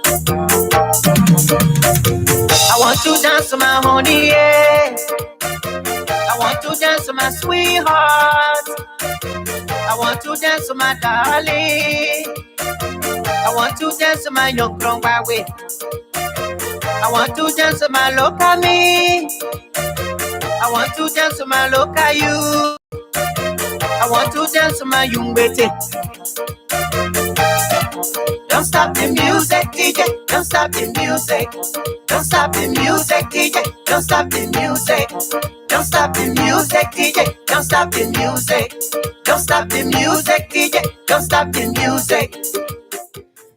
I want to dance to my honey, yeah. I want to dance to my sweetheart. I want to dance to my darling. I want to dance to my young grown way. I want to dance to my local me. I want to dance to my local you. I want to dance to my young betty. Don't stop the music, DJ. Don't stop the music. Don't stop the music, DJ. Don't stop the music. Don't stop the music, DJ. Don't stop the music. Don't stop the music, DJ. Don't stop the music.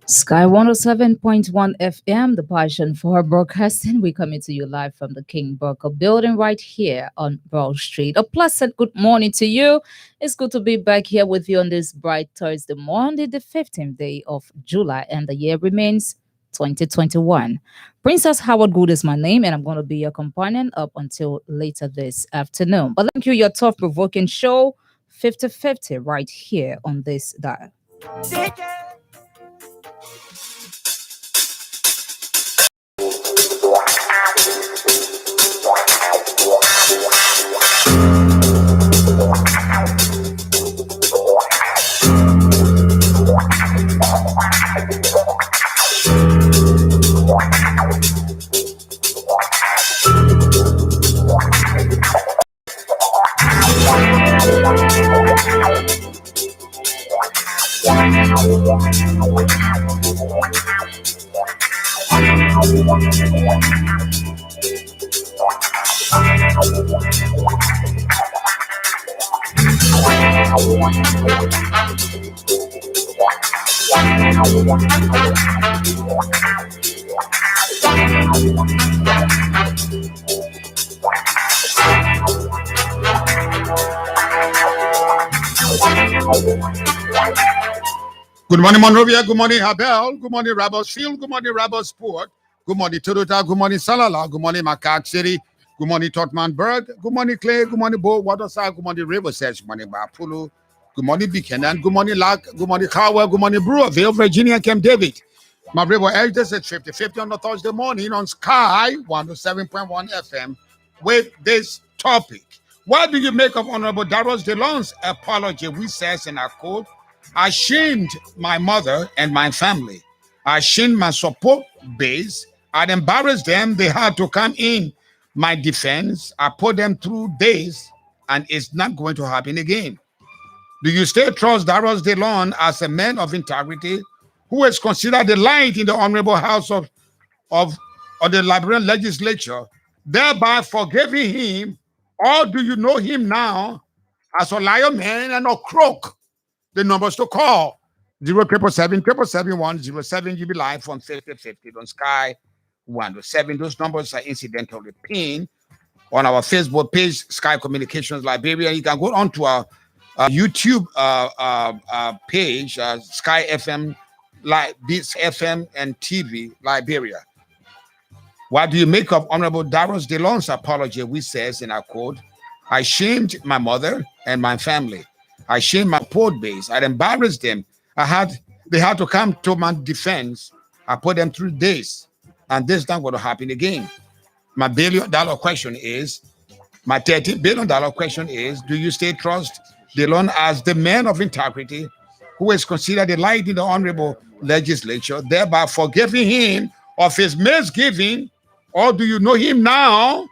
Sky 107.1 FM, the passion for broadcasting. We coming to you live from the King Burger building right here on Broad Street. A pleasant good morning to you. It's good to be back here with you on this bright Thursday morning, the 15th day of July, and the year remains 2021. Princess Howard Good is my name, and I'm going to be your companion up until later this afternoon. But thank you, your tough-provoking show, 50-50, right here on this dial. Good morning, Monrovia. Good morning, Habel. Good morning, Rabosfield. Good morning, Rabosport. Good morning, Toyota. Good morning, Salala. Good morning, Macaque City. Good morning, Totmanburg. Good morning, Clay. Good morning, Bo Waterside. Good morning, Riverside. Good morning, Bapulu. Good morning, Buchanan. Good morning, Lac. Good morning, Cowell. Good morning, Brewerville, Virginia, Camp David. My river elders at 50-50 on the Thursday morning on Sky 107.1 FM with this topic. What do you make of Honorable Darius Dillon's apology? We says in our code, I shamed my mother and my family. I shamed my support base. I'd embarrassed them. They had to come in my defense. I put them through days, and it's not going to happen again. Do you still trust Darius Dillon as a man of integrity who is considered the light in the honorable house of the Liberian Legislature, thereby forgiving him? Or do you know him now as a liar man and a crook? The numbers to call 07777 GB live from 50-50 on Sky 107. Those numbers are incidentally pinned on our Facebook page, Sky Communications Liberia. You can go on to our YouTube page, Sky FM, Beats FM and TV Liberia. What do you make of Honorable Darius Dillon's apology? We says in our code, I shamed my mother and my family. I shamed my port base. I embarrassed them. They had to come to my defense. I put them through days, and this is not going to happen again. My $1 billion question is, my $30 billion question is, do you still trust Dillon as the man of integrity who is considered the light in the honorable legislature, thereby forgiving him of his misgiving, or do you know him now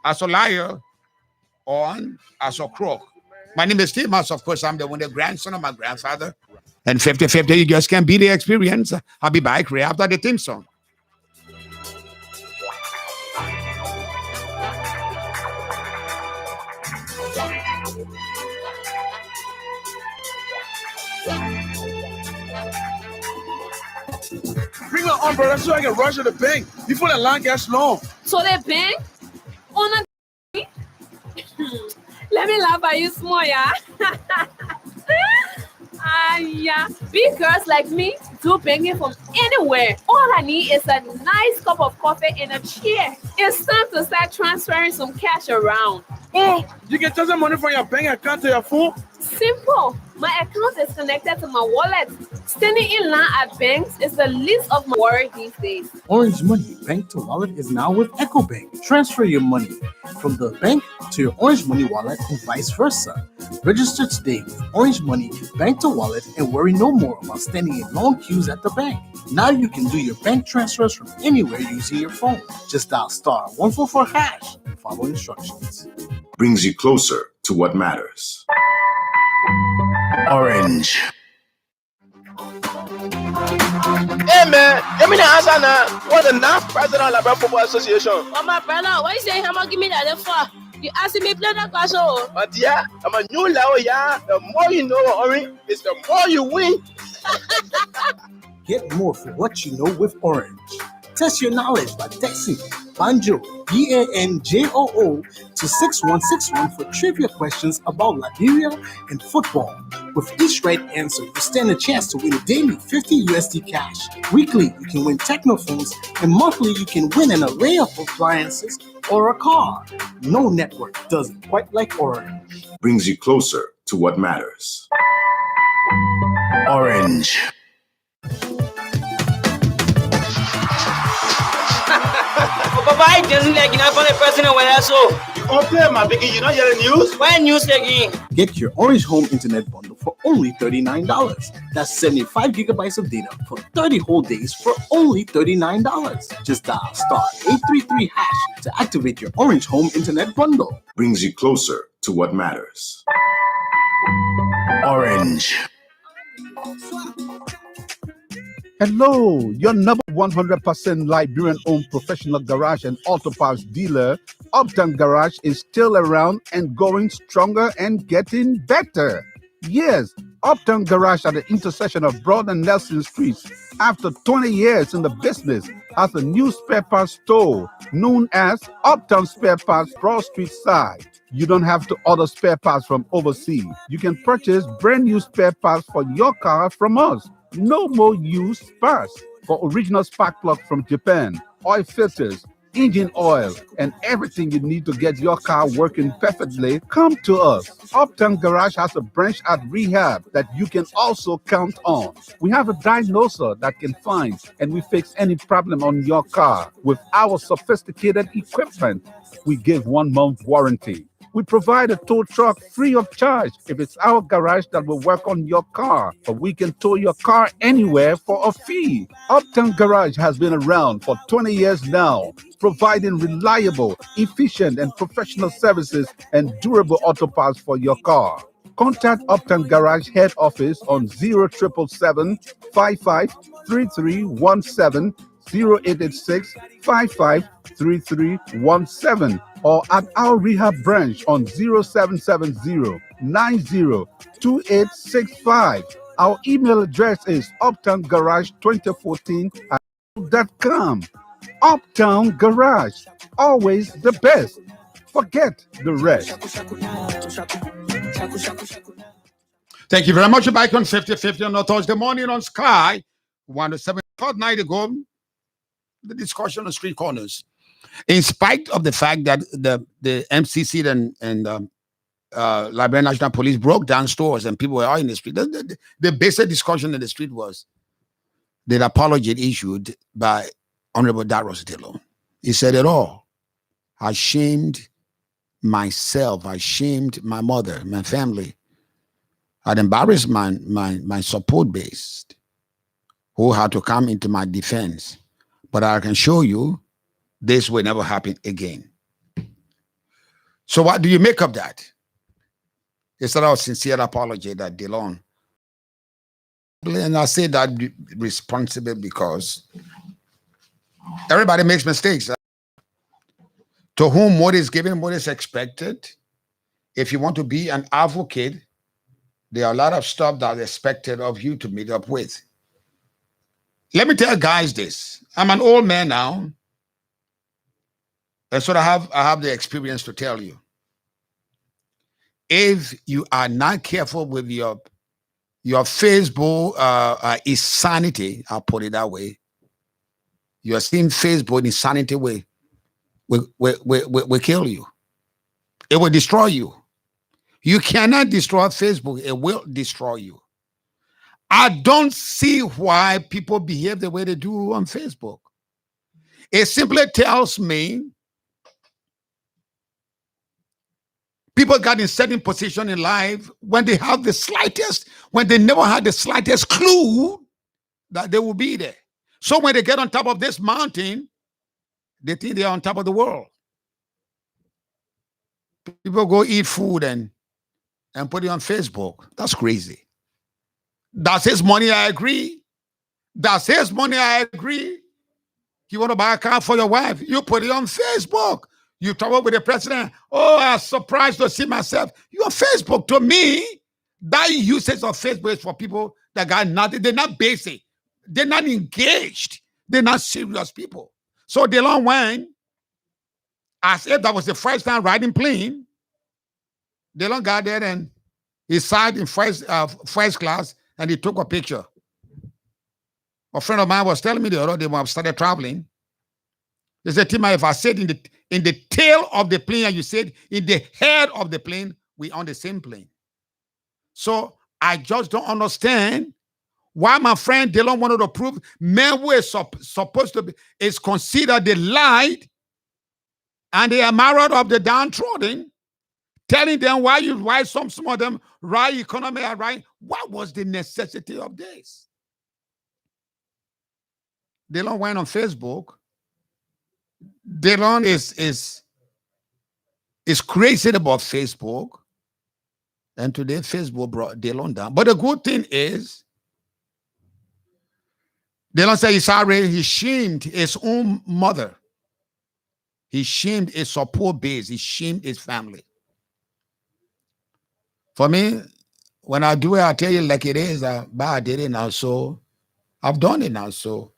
as a liar or as a crook? My name is Steve Mouse. Of course, I'm the grandson of my grandfather. And 50-50, you just can't beat the experience. I'll be back right after the theme song. Bring my umbrella so I can rush to the bank before the line gets long. So the bank? On a let me laugh at you small, yeah? Yeah. Big girls like me do banking from anywhere. All I need is a nice cup of coffee and a chair. It's time to start transferring some cash around. Oh, you can transfer money from your bank account to your phone? Simple. My account is connected to my wallet. Standing in line at banks is the least of my worry these days. Orange Money Bank to Wallet is now with EcoBank. Transfer your money from the bank to your Orange Money wallet and vice versa. Register today with Orange Money Bank to Wallet and worry no more about standing in long queues at the bank. Now you can do your bank transfers from anywhere using your phone. Just dial *144# and follow instructions. Brings you closer to what matters. Orange. Hey man, give me the answer now. What's the ninth president of Liberia Football Association? Oh my brother, what you saying? How much give me that for? You asking me play that question? But yeah, I'm a new level, yeah. The more you know, Orange, is the more you win. Get more for what you know with Orange. Test your knowledge by texting Banjo, BANJOO, to 6161 for trivia questions about Liberia and football. With each right answer, you stand a chance to win daily 50 USD cash. Weekly, you can win Technophones, and monthly, you can win an array of appliances or a car. No network does it quite like Orange. Brings you closer to what matters. Orange. Papa, I doesn't like enough for the president when I saw. You okay, my biggie? You know you're the news? Why news again? Get your Orange Home Internet bundle for only $39. That's 75 gigabytes of data for 30 whole days for only $39. Just dial *833# to activate your Orange Home Internet bundle. Brings you closer to what matters. Orange. Hello, your number 100% Liberian-owned professional garage and auto parts dealer, Uptown Garage, is still around and going stronger and getting better. Yes, Uptown Garage at the intersection of Broad and Nelson Streets, after 20 years in the business, has a new spare parts store known as Uptown Spare Parts Broad Street Side. You don't have to order spare parts from overseas. You can purchase brand new spare parts for your car from us. No more used parts. For original spark plug from Japan, oil filters, engine oil, and everything you need to get your car working perfectly, come to us. Uptown Garage has a branch at Rehab that you can also count on. We have a diagnoser that can find and we fix any problem on your car. With our sophisticated equipment, we give 1 month warranty. We provide a tow truck free of charge if it's our garage that will work on your car, but we can tow your car anywhere for a fee. Uptown Garage has been around for 20 years now, providing reliable, efficient, and professional services and durable auto parts for your car. Contact Uptown Garage head office on 0777 553317, 0886 553317, or at our rehab branch on 0770 902865. Our email address is uptowngarage2014@com. Uptown Garage, always the best. Forget the rest. Thank you very much. Back on 50/50 on a Thursday morning on Sky 107. Fortnight ago, the discussion on street corners. In spite of the fact that the MCC and Liberian National Police broke down stores and people were out in the street, the basic discussion in the street was the apology issued by Honorable Darius Dillon. He said it all. I shamed myself. I shamed my mother, my family. I'd embarrassed my support base who had to come into my defense. But I can show you this will never happen again. So what do you make of that? It's not a sincere apology that Dillon. And I say that responsible because everybody makes mistakes. To whom what is given, what is expected. If you want to be an advocate, there are a lot of stuff that is expected of you to meet up with. Let me tell guys this. I'm an old man now. And so I have the experience to tell you. If you are not careful with your Facebook insanity, I'll put it that way. You are seeing Facebook insanity will kill you. It will destroy you. You cannot destroy Facebook. It will destroy you. I don't see why people behave the way they do on Facebook. It simply tells me people got in certain position in life when they have the slightest, when they never had the slightest clue that they will be there. So when they get on top of this mountain, they think they're on top of the world. People go eat food and put it on Facebook. That's crazy. That's his money, I agree. That's his money, I agree. You want to buy a car for your wife, you put it on Facebook. You travel with the president. Oh, I'm surprised to see myself. You're on Facebook. To me, that usage of Facebook is for people that got nothing. They're not basic. They're not engaged. They're not serious people. So Dillon went, as if that was the first time riding plane. Dillon got there and he sat in first class and he took a picture. A friend of mine was telling me the other day when I started traveling. They said, Tima, if I sit in the tail of the plane and you sit in the head of the plane, we on the same plane. So I just don't understand why my friend Dillon wanted to prove men were supposed to be, is considered the light and the emerald of the downtrodden, telling them why some of them right economy are right. What was the necessity of this? Dillon went on Facebook. Dillon is crazy about Facebook. And today Facebook brought Dillon down. But the good thing is, Dillon said he's sorry. He shamed his own mother. He shamed his support base. He shamed his family. For me, when I do it, I tell you like it is. But I did it now, so I've done it now. So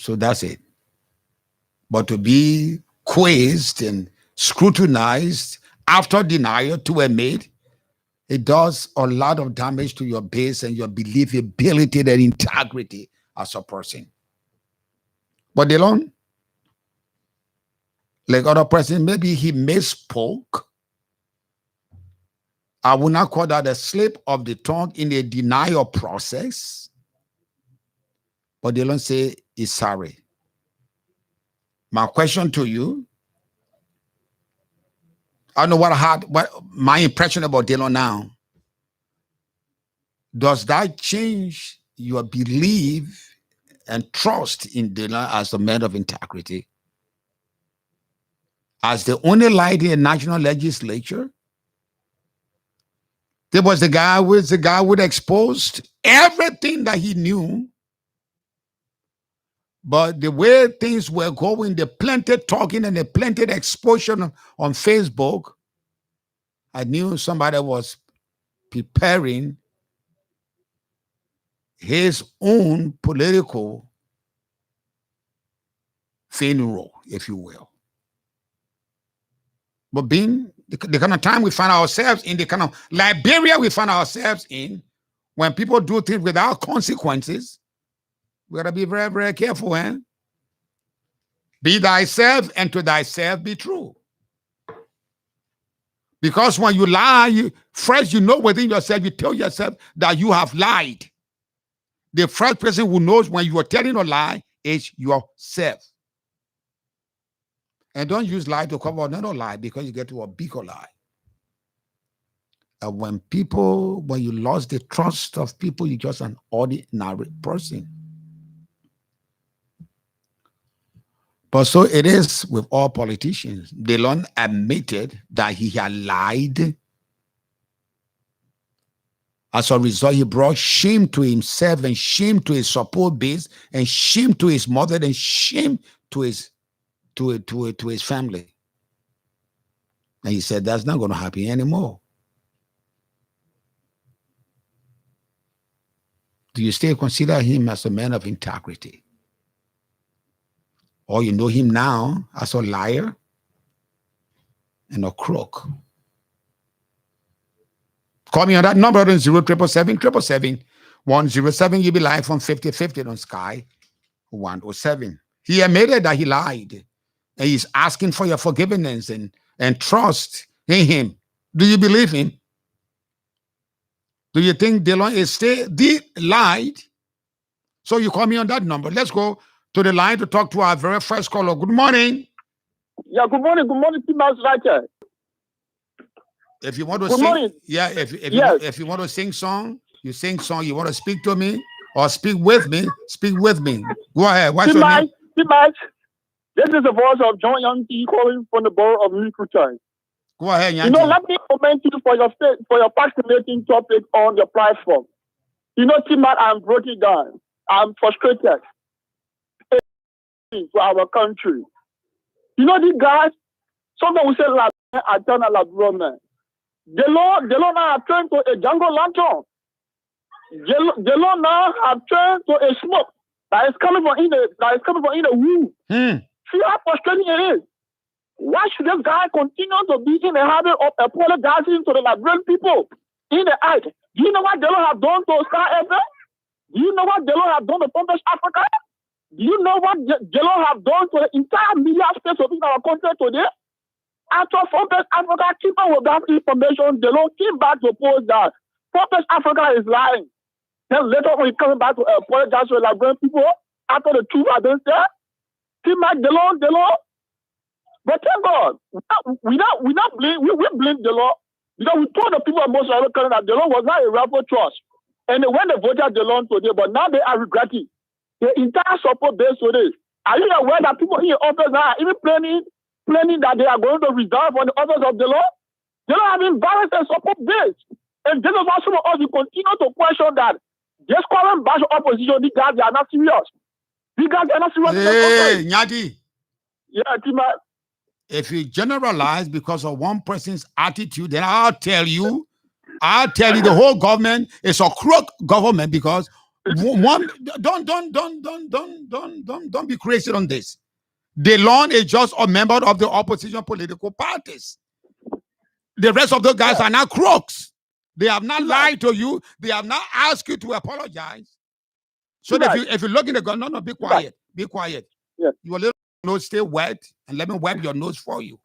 that's it. But to be quizzed and scrutinized after denial to a made, it does a lot of damage to your base and your believability and integrity as a person. But Dillon, like other person, maybe he misspoke. I would not call that a slip of the tongue in a denial process. But Dillon say he's sorry. My question to you, I don't know what my impression about Dillon now. Does that change your belief and trust in Dillon as a man of integrity? As the only light in the national legislature? There was the guy who exposed everything that he knew. But the way things were going, the plenty talking and the plenty exposure on Facebook, I knew somebody was preparing his own political funeral, if you will. But being the kind of time we find ourselves in, the kind of Liberia we find ourselves in, when people do things without consequences, we gotta be very, very careful, eh? Be thyself, and to thyself be true. Because when you lie, first you know within yourself, you tell yourself that you have lied. The first person who knows when you are telling a lie is yourself. And don't use lie to cover another lie, because you get to a bigger lie. And when you lost the trust of people, you're just an ordinary person. But so it is with all politicians. Dillon admitted that he had lied. As a result, he brought shame to himself and shame to his support base and shame to his mother and shame to his family. And he said, that's not going to happen anymore. Do you still consider him as a man of integrity? Or you know him now as a liar and a crook? Call me on that number, 07777 You be live on 5050 on Sky 107. He admitted that he lied. And he's asking for your forgiveness. And and trust in him. Do you believe him? Do you think Dillon is still lied? So you call me on that number. Let's go to the line to talk to our very first caller. Good morning. Yeah, good morning. Good morning, Team House Writer. If you want to Good sing, morning. yeah, Yes. if you want to sing song, you sing song. You want to speak to me or speak with me, speak with me. Go ahead. What's your name? This is the voice of John Young T calling from the borough of Legislature. Go ahead, You Yanti. know, let me commend you for your fascinating topic on your platform. You know, Timad, I'm broken down. I'm frustrated to our country. You know, these guys, sometimes we say la attorney la government. The law now have turned to a jungle lantern. The law now have turned to a smoke that is coming from in the womb. See how frustrating it is. Why should this guy continue to be in the habit of apologizing to the Liberian people in the act? Do you know what the law have done to Sky FM? Do you know what the law have done to Compass Africa? Do you know what the law have done to the entire media space of our country today? After Compass Africa came out with that information, the law came back to post that Compass Africa is lying. Then later when he coming back to apologize to the Liberian people after the truth has been said, came back the law. But thank God, we blame the law because we told the people of most of our country that the law was not a rightful trust. And when they voted the law today, but now they are regretting the entire support base today. Are you aware that people in your office are even planning that they are going to resign from the office of the law? They don't have embarrassed their support base. And this is why some of us will continue to question that this current batch of opposition, these guys, they are not serious. These guys are not serious. Hey, Nyadi. Yeah, Tima. If you generalize because of one person's attitude, then I'll tell you the whole government is a crook government because one don't be crazy on this. Dillon is just a member of the opposition political parties. The rest of the guys are not crooks. They have not lied to you. They have not asked you to apologize. So if you look in the gun, no, be quiet. Be quiet. Yeah. Your little nose stay wet, and let me wipe your nose for you.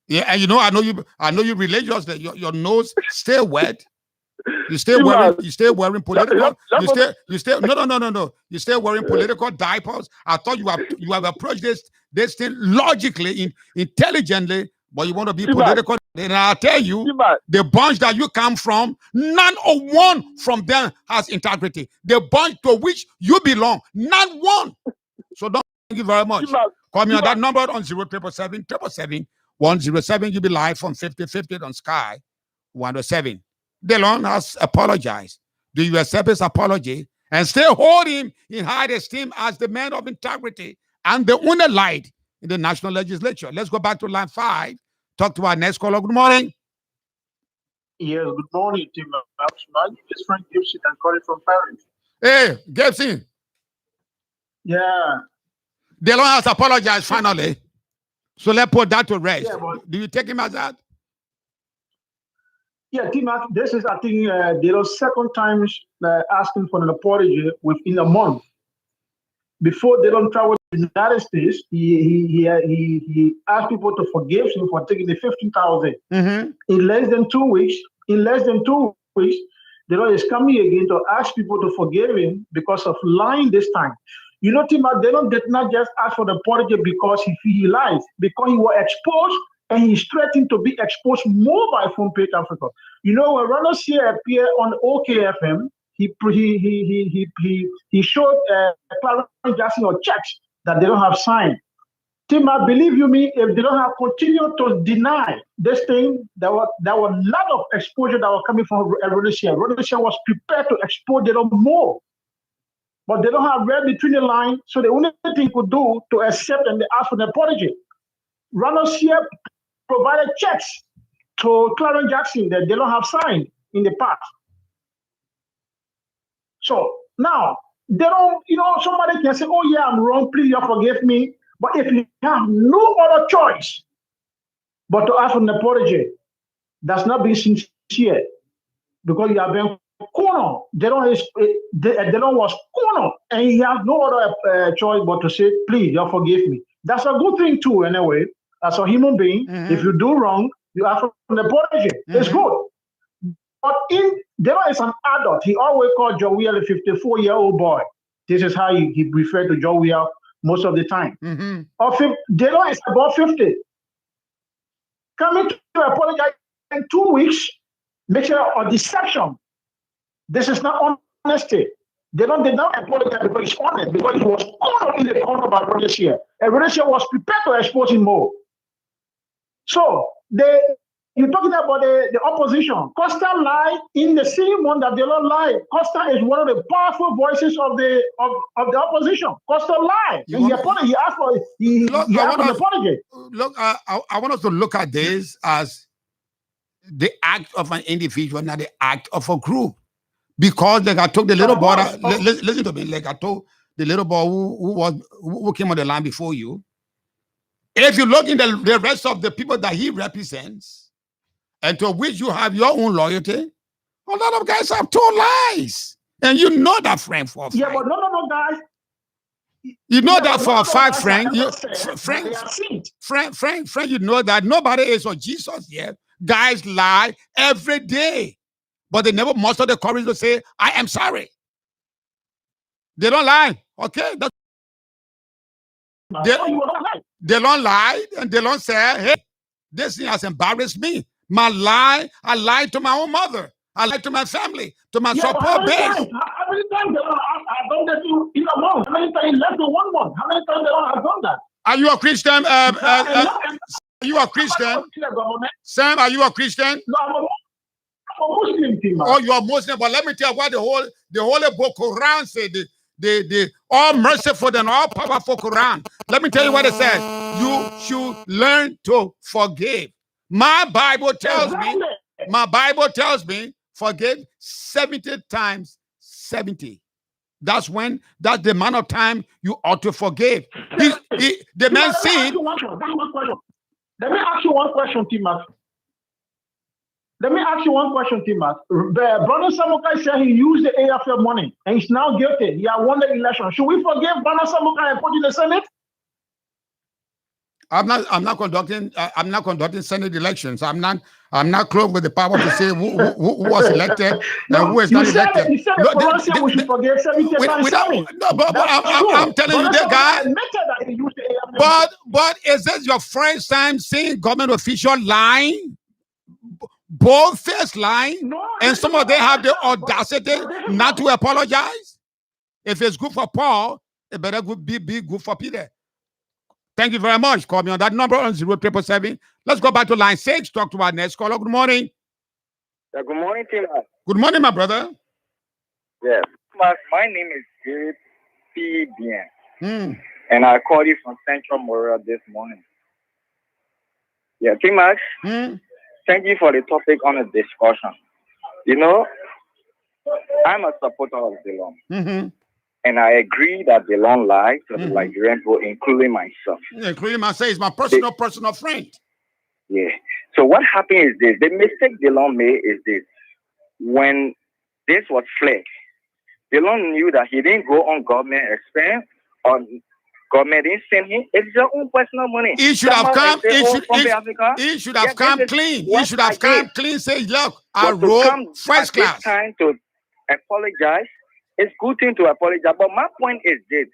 Yeah, and you know, I know you religious that your nose stay wet. You stay wearing political. No. You stay wearing political diapers. I thought you have approached this thing logically, intelligently, but you want to be political. And I'll tell you, the bunch that you come from, none of one from them has integrity. The bunch to which you belong, not one. So thank you very much. Call me on that number on 0777 107. You'll be live from 5050 on Sky 107. Dillon has apologized. Do you accept his apology and still hold him in high esteem as the man of integrity and the only light in the national legislature? Let's go back to line 5. Talk to our next caller. Good morning. Yes, good morning, Tim. It's Frank Gibson. I'm calling from Paris. Hey, Gibson. Yeah. Dillon has apologized finally. So let's put that to rest. Yeah, do you take him as that? Yeah, Tim, this is, I think, Dillon's second time asking for an apology within a month. Before Dillon traveled to the United States, he asked people to forgive him for taking the $15,000. In less than 2 weeks, Dillon is coming again to ask people to forgive him because of lying this time. You know, Tim, Dillon did not just ask for the apology because he lied, because he was exposed and he's threatened to be exposed more by Front Page Africa. You know, when Ronald here appeared on OKFM, he showed Clarence Jackson or checks that they don't have signed. Tim, I believe you me, if they don't have continued to deny this thing, there were a lot of exposure that was coming from Ronald here. Ronald here was prepared to expose them more. But they don't have read between the lines, so the only thing could do to accept and ask for an apology. Ronald here provided checks to Clarence Jackson that they don't have signed in the past. So now, they don't, somebody can say, oh yeah, I'm wrong, please you forgive me. But if you have no other choice but to ask for an apology, that's not being sincere because you have been cornered. Dillon was cornered and he has no other choice but to say, please, you forgive me. That's a good thing too, anyway. as a human being. If you do wrong, you ask for an apology. It's good. But Dillon is an adult. He always called Joel a 54-year-old boy. This is how he referred to Joel most of the time. Dillon is about 50. Coming to apologize in 2 weeks, mixture of deception. This is not honesty. Dillon did not apologize because he's honest, because he was caught in the corner by Rhodesia. And Rhodesia was prepared to expose him more. So you're talking about the opposition. Costa lied in the same one that Dillon lied. Costa is one of the powerful voices of the opposition. Costa lied. And he asked for an apology. Look, I want us to look at this as the act of an individual, not the act of a group. Because like I told the little boy, listen to me, like I told the little boy who came on the line before you, if you look in the rest of the people that he represents, and to which you have your own loyalty, a lot of guys have told lies. And you know that, friend, for a fact. Yeah, but no, guys. You know that for a fact, Frank. Frank, you know that nobody is on Jesus yet. Guys lie every day. But they never muster the courage to say, I am sorry. They don't lie. Okay? They don't lie, and they don't say, hey, this thing has embarrassed me. I lied to my own mother. I lied to my family, to my support base. How many times I don't get you in a month? How many times less than 1 month? How many times have done that? Are you a Christian? Are you a Christian? Sam, are you a Christian? No, I'm a Muslim. Oh, you're a Muslim. But let me tell you what the Holy Book Quran said. The all merciful and all powerful Quran. Let me tell you what it says. You should learn to forgive. My Bible tells me, forgive 70 times 70. That's the amount of time you ought to forgive. The man said. Let me ask you one question, Timas. Brother Samukai said he used the AFL money and he's now guilty. He had won the election. Should we forgive Brother Samukai and put in the Senate? I'm not conducting Senate elections. I'm not close with the power to say who was elected and who is not elected. You said we should forgive 70 times 70. No, but I'm telling you, that guy. But is this your first time seeing government official lying? Bold-faced lying? And some of them have the audacity not to apologize? If it's good for Paul, it better be good for Peter. Thank you very much. Call me on that number on 0777. Let's go back to line 6. Talk to our next caller. Good morning. Yeah, good morning, Tim. Good morning, my brother. Yes. My name is J.P. Bien. And I called you from Central Moria this morning. Yeah, Tim. Thank you for the topic on the discussion. You know, I'm a supporter of Dillon. And I agree that Dillon lied to the Nigerian people, including myself. Yeah, including myself. He's my personal friend. Yeah. So what happened is this. The mistake Dillon made is this. When this was flagged, Dillon knew that he didn't go on government expense, or government didn't send him. It's your own personal money. He should have come. He should have come clean. He should have come clean. Say, look, I wrote first class. It's time to apologize. It's good thing to apologize, but my point is this,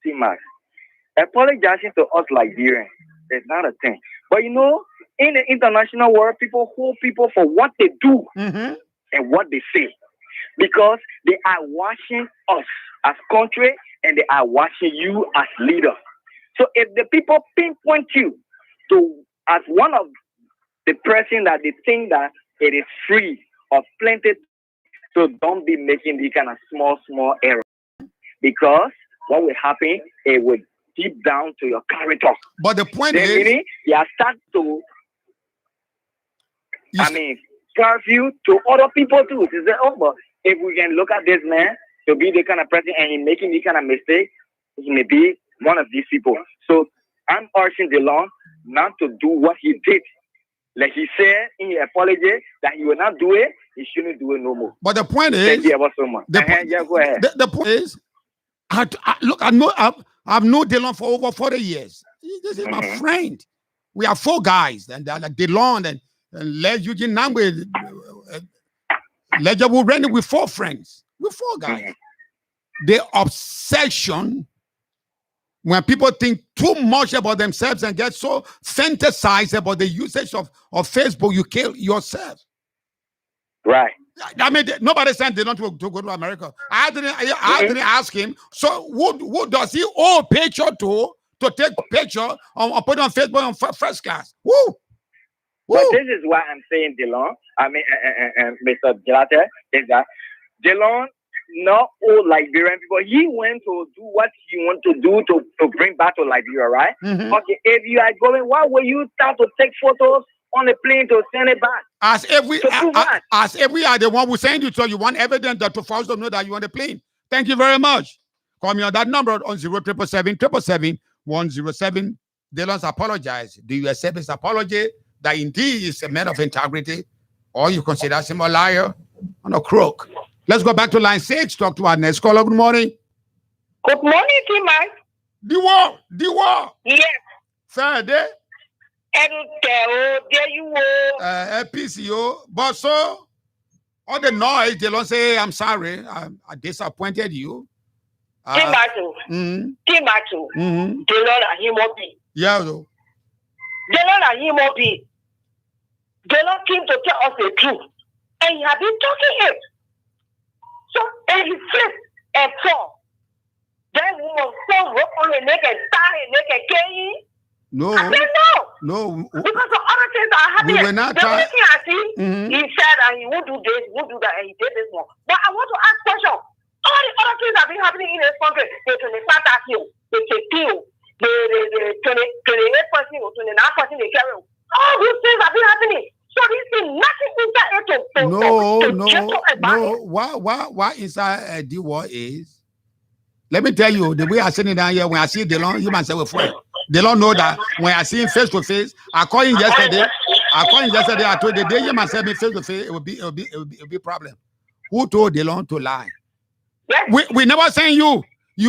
T-Max. Apologizing to us Liberians is not a thing. But you know, in the international world, people hold people for what they do and what they say. Because they are watching us as country and they are watching you as leader. So if the people pinpoint you to as one of the person that they think that it is free of plenty, so don't be making the kind of small error, because what will happen, it will deep down to your character. But the point is, meaning you start to, serve you to other people too. To say, oh, but if we can look at this man to be the kind of person and he making this kind of mistake, he may be one of these people. So I'm urging Dillon not to do what he did. Like he said in his apology that he will not do it, he shouldn't do it no more. But the point is, thank you ever so much. Go ahead. The point is, I know Dillon for over 40 years. This is my friend. We have 4 guys, and they're like Dillon and Les Eugene Nangwe, Ledger will rent it with 4 friends. With 4 guys. The obsession, when people think too much about themselves and get so fantasized about the usage of Facebook, you kill yourself. Right. I mean, nobody sent Dillon to go to America. I didn't ask him. So who does he owe picture to take picture or put on Facebook on first class? Woo! But this is why I'm saying Dillon, Mr. Gelate, is that Dillon not all Liberian people. He went to do what he want to do to bring back to Liberia, right? Okay, if you are going, why will you start to take photos on the plane to send it back? As if we are the one who send you, so you want evidence that to force them know that you on the plane. Thank you very much. Call me on that number on 07777 Dillon's apologize. Do you accept his apology that indeed is a man of integrity, or you consider him a liar and a crook? Let's go back to line 6. Talk to our next caller. Good morning. Good morning, T-Mac. The war. Yes. Fair day. There you go. PCO. But so, all the noise, they don't say, I'm sorry, I disappointed you. T-Mac. Dillon and him will be. Yeah, though. Dillon and him will be. Dillon came to tell us the truth. And he had been talking it. So, and he flipped and fall. Then we will fall rope on the neck and tie the neck and carry. No. I said no. Because of other things that are happening. We were not the only thing I see, he said that he won't do this, won't do that, and he did this one. But I want to ask question. All the other things that have been happening in this country, the 25 kill, the 15, the 28% or 29% they carry. All those things have been happening. So this is nothing inside it No. Why inside the war is? Let me tell you, the way I sitting down here, when I see Dillon, you must say, well, they don't know that when I see him face to face. I called him yesterday. I told the day you must see me face to face, it will be a problem. Who told Dillon to lie? Yes. We never saying you.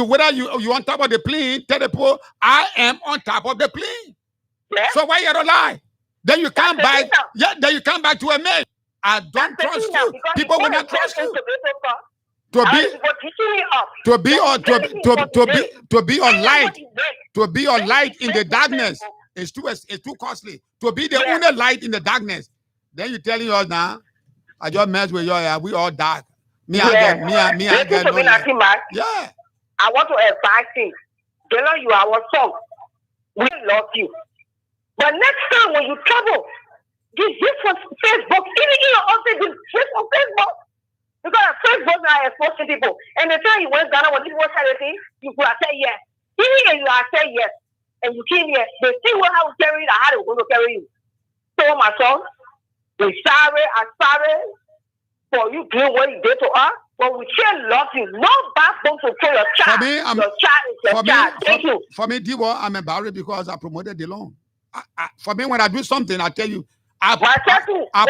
Whether you on top of the plane, tell the people I am on top of the plane. Yes. So why you don't lie? Then you come back. Yeah, then you come back to a man. I don't trust you. People will not trust you. To be a light in the darkness is too costly. To be the only light in the darkness. Then you telling us now, I just mess with you. We all dark. Me again. Yeah. I want to advise you. Dillon, you are our son. We love you. But next time when you travel, this from Facebook, even in your office, this from Facebook. Because Facebook now exposing people. And the time you went Ghana, when people say anything, you could have said yes. Even if you have said yes, and you came here, they still will have to carry you, how they were going to carry you. So my son, I'm sorry for you doing what you did to us. But we still love you. No backbone to kill your child. Your child is your child. Thank you. For me, Divo, I'm embarrassed because I promoted Dillon. For me, when I do something, I tell you, I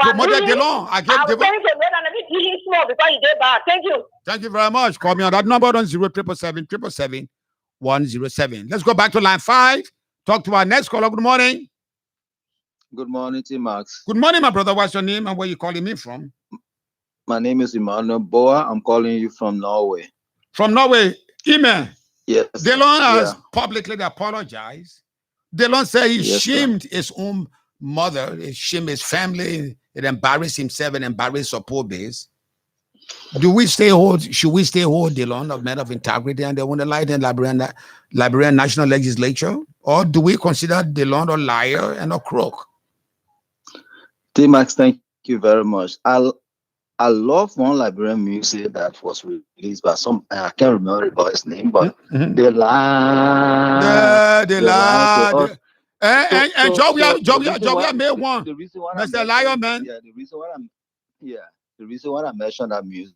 promoted Dillon. I gave Dillon. Thank you. Thank you very much. Call me on that number on 07777 107. Let's go back to line 5. Talk to our next caller. Good morning. Good morning, T. Max. Good morning, my brother. What's your name and where you calling me from? My name is Emmanuel Boa. I'm calling you from Norway. From Norway. Email. Yes. Dillon has publicly apologized. Dillon said he shamed his own mother, he shamed his family, it embarrassed himself and embarrassed support base. Should we stay hold Dillon of men of integrity and they want to light in Liberian National Legislature? Or do we consider Dillon a liar and a crook? T. Max, thank you very much. I love one Liberian music that was released by some, I can't remember the boy's name, but they lie. They lie. And Joe, made one. The reason why Mr. Lion, man. Yeah, the reason why I mentioned that music,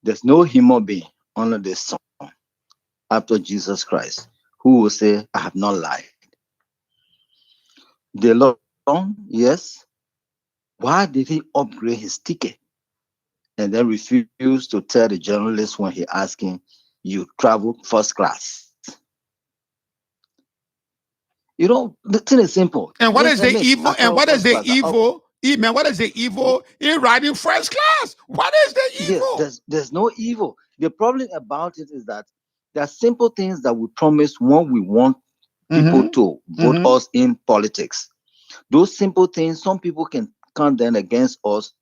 there's no human being under this song after Jesus Christ who will say, I have not lied. The Lord, yes. Why did he upgrade his ticket and then refuse to tell the journalist when he asked him, you travel first class? You know, the thing is simple. And what is the Admit, evil? after And what is the first class, evil? Man, what is the evil in riding first class? What is the evil? there's no evil. The problem about it is that there are simple things that we promise when we want people to vote us in politics. Those simple things, some people can count them against us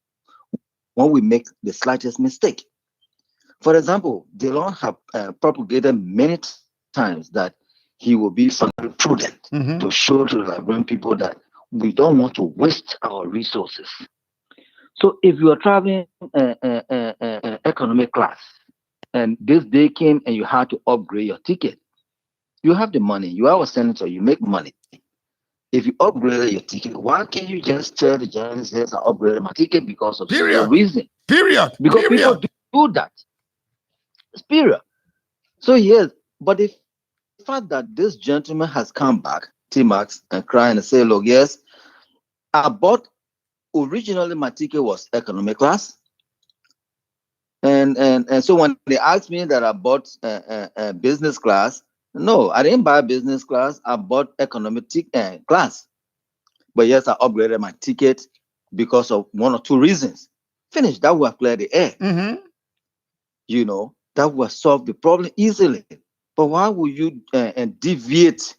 when we make the slightest mistake. For example, Dillon have propagated many times that he will be very prudent to show to the Liberian people that we don't want to waste our resources. So if you are traveling economic class and this day came and you had to upgrade your ticket, you have the money, you are a senator, you make money. If you upgrade your ticket, why can't you just tell the journalist, yes, I upgraded my ticket because of some reason? Because people do that. Period. So yes, but the fact that this gentleman has come back, T-Max, and crying and say, look, yes, I bought, originally my ticket was economic class. And so when they asked me that I bought business class, no, I didn't buy business class. I bought economic class. But yes, I upgraded my ticket because of one or two reasons. Finish. That would have cleared the air. You know, that would have solved the problem easily. But why would you deviate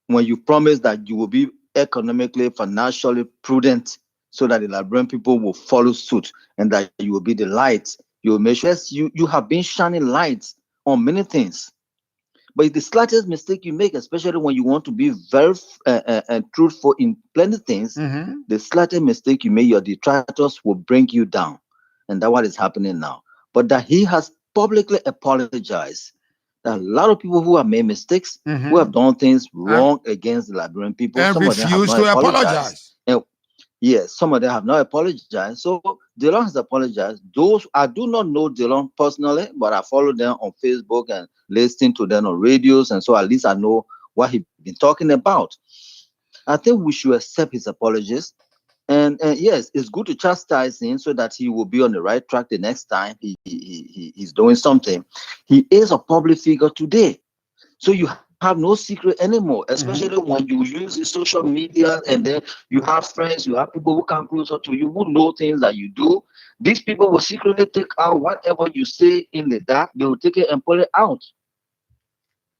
when you promise that you will be economically, financially prudent so that the Liberian people will follow suit and that you will be the light? You will make sure you have been shining lights on many things. But the slightest mistake you make, especially when you want to be very truthful in plenty things, the slightest mistake you make, your detractors will bring you down. And that's what is happening now. But that he has publicly apologized. There are a lot of people who have made mistakes, who have done things wrong against the Liberian people. And refuse to apologize. And yes, some of them have not apologized. So Dillon has apologized. Those, I do not know Dillon personally, but I follow them on Facebook and listen to them on radios. And so at least I know what he's been talking about. I think we should accept his apologies. And yes, it's good to chastise him so that he will be on the right track the next time he's doing something. He is a public figure today. So you have no secret anymore, especially when you use the social media and then you have friends, you have people who come closer to you, who know things that you do. These people will secretly take out whatever you say in the dark, they will take it and pull it out.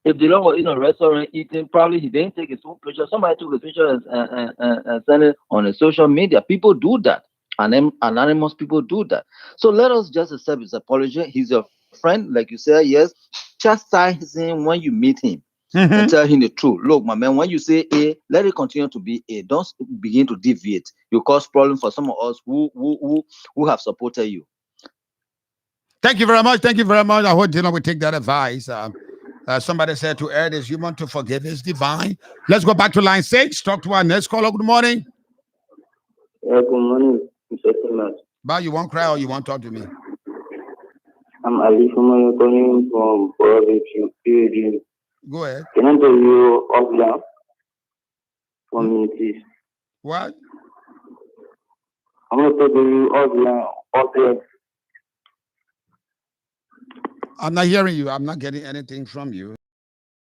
If Dillon was in a restaurant eating, probably he didn't take his own picture. Somebody took a picture and sent it on the social media. People do that. Anonymous people do that. So let us just accept his apology. He's your friend, like you said, yes. Chastise him when you meet him and tell him the truth. Look, my man, when you say A, let it continue to be A. Don't begin to deviate. You cause problem for some of us who have supported you. Thank you very much. Thank you very much. I hope Dillon will take that advice. Somebody said to err is human, to forgive is divine. Let's go back to line 6. Talk to our next caller. Good morning. Good morning, Mr. Thomas. But you won't cry or you won't talk to me? I'm Ali from Province. Go ahead. Can I tell you offline for me, please? What? I'm going to tell you offline. I'm not hearing you. I'm not getting anything from you.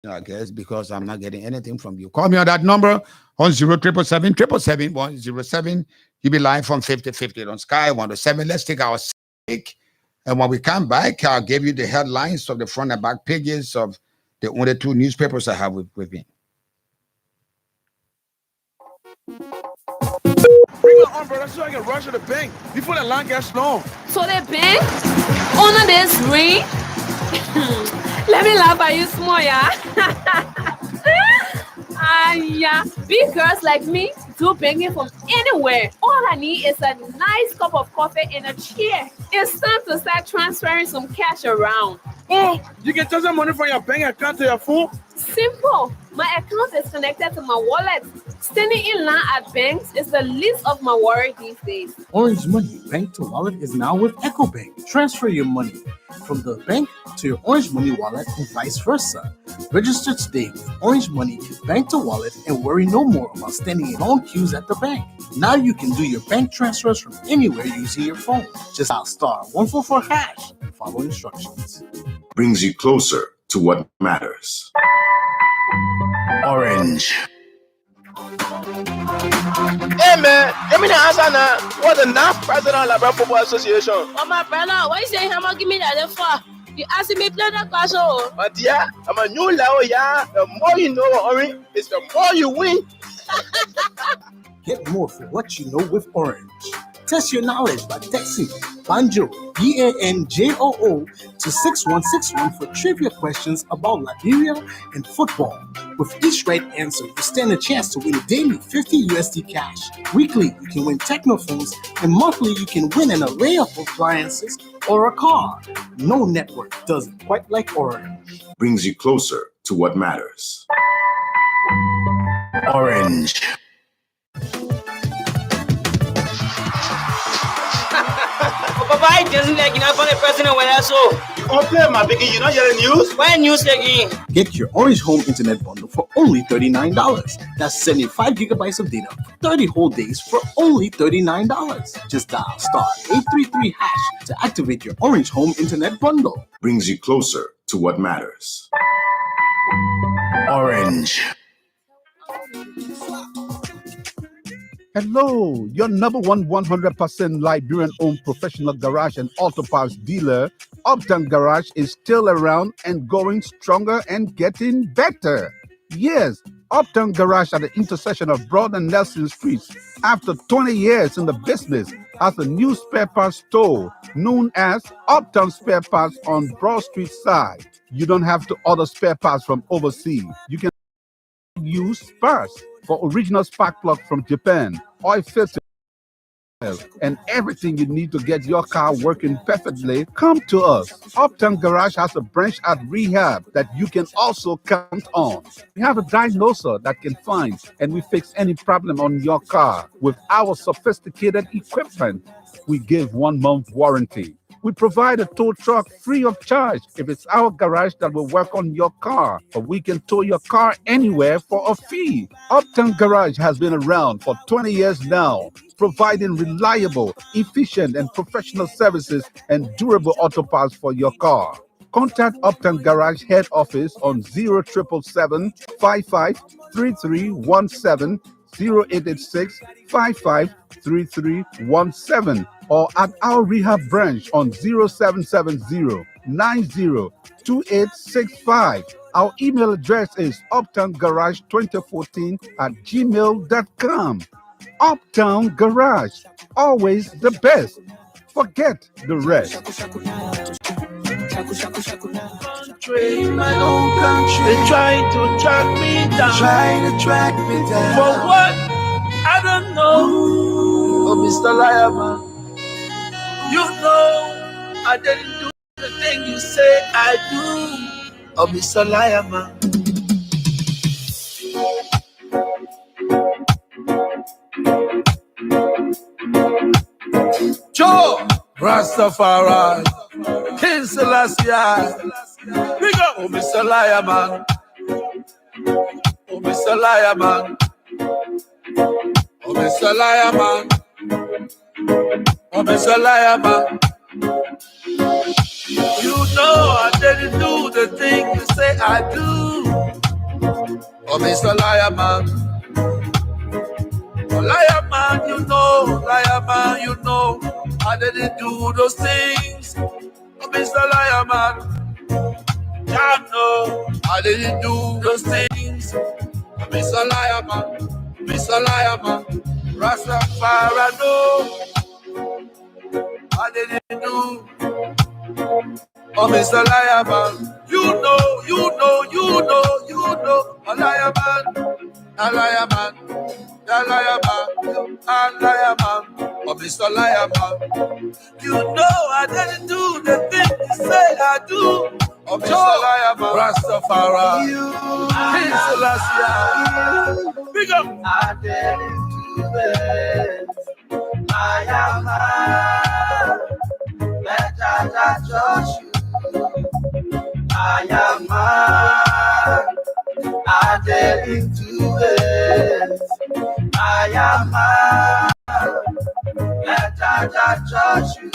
I guess because I'm not getting anything from you. Call me on that number on 07777 You'll be live from 5050 on Sky 107. Let's take our break. And when we come back, I'll give you the headlines of the front and back pages of the only 2 newspapers I have with me. Bring your umbrella so I can rush to the bank before the line gets long. So the bank? Honor this ring? Let me laugh at you small, yeah? Yeah. Big girls like me do banking from anywhere. All I need is a nice cup of coffee and a chair. It's time to start transferring some cash around. Oh, you can transfer money from your bank account to your phone? Simple. My account is connected to my wallet. Standing in line at banks is the least of my worry these days. Orange Money Bank to Wallet is now with EcoBank. Transfer your money from the bank to your Orange Money wallet and vice versa. Register today with Orange Money Bank to Wallet and worry no more about standing in long queues at the bank. Now you can do your bank transfers from anywhere using your phone. Just dial *144# and follow instructions. Brings you closer to what matters. Orange. Hey man, give me the answer now. What's the last president of Liberia Football Association? Oh my brother, why you say Hammer give me that for? You asking me play that question? But yeah, I'm a new level, yeah. The more you know, Orange, is the more you win. Get more for what you know with Orange. Test your knowledge by texting Banjo, BANJOO, to 6161 for trivia questions about Liberia and football. With each right answer, you stand a chance to win daily 50 USD cash. Weekly, you can win technophones, and monthly, you can win an array of appliances or a car. No network does it quite like Orange. Brings you closer to what matters. Orange. Papa, I doesn't like enough on the president when I saw. You all play my biggie, you know the news? Why news again? Get your Orange Home Internet bundle for only $39. That's 75 gigabytes of data for 30 whole days for only $39. Just dial *833# to activate your Orange Home Internet bundle. Brings you closer to what matters. Orange. Hello, your number one 100% Liberian-owned professional garage and auto parts dealer, Uptown Garage, is still around and going stronger and getting better. Yes, Uptown Garage at the intersection of Broad and Nelson Streets, after 20 years in the business, has a new spare parts store known as Uptown Spare Parts on Broad Street side. You don't have to order spare parts from overseas. You can use parts for original spark plug from Japan, oil filter, and everything you need to get your car working perfectly. Come to us. Uptown Garage has a branch at Rehab that you can also count on. We have a diagnoser that can find and we fix any problem on your car. With our sophisticated equipment, we give 1 month warranty. We provide a tow truck free of charge if it's our garage that will work on your car, or we can tow your car anywhere for a fee. Uptown Garage has been around for 20 years now, providing reliable, efficient, and professional services and durable auto parts for your car. Contact Uptown Garage head office on 0777 553317, 0886 553317, or at our rehab branch on 0770 902865. Our email address is uptowngarage2014@gmail.com. Uptown Garage, always the best. Forget the rest. Country, my own country, they trying to track me down. For what? I don't know. Oh, Mr. Liar Man, you know I didn't do the thing you say I do. Oh, Mr. Liar Man. Joe Rastafari, King Selassie, we go. Oh, Mr. Liar Man. Oh, Mr. Liar Man. Oh, Mr. Liar Man. Oh, Mr. Liar Man. You know I didn't do the thing you say I do. Oh, Mr. Liar Man. Oh, Liar Man, you know. Liar Man, you know. I didn't do those things. Oh, Mr. Liar Man. I know I didn't do those things. Oh, Mr. Liar Man. Mr. Liar Man. Rastafari, no. I didn't do. Oh, Mr. Liar Man. You know. A liar man. A liar man. A liar man. A liar man. Oh, Mr. Liar Man. You know I didn't do the thing you say I do. Oh, Mr. Liar Man. Rastafari. King Selassie. Big up. I didn't do it. Liar Man. Let I trust you. Liar Man. I didn't do it. Liar Man. Let I trust you.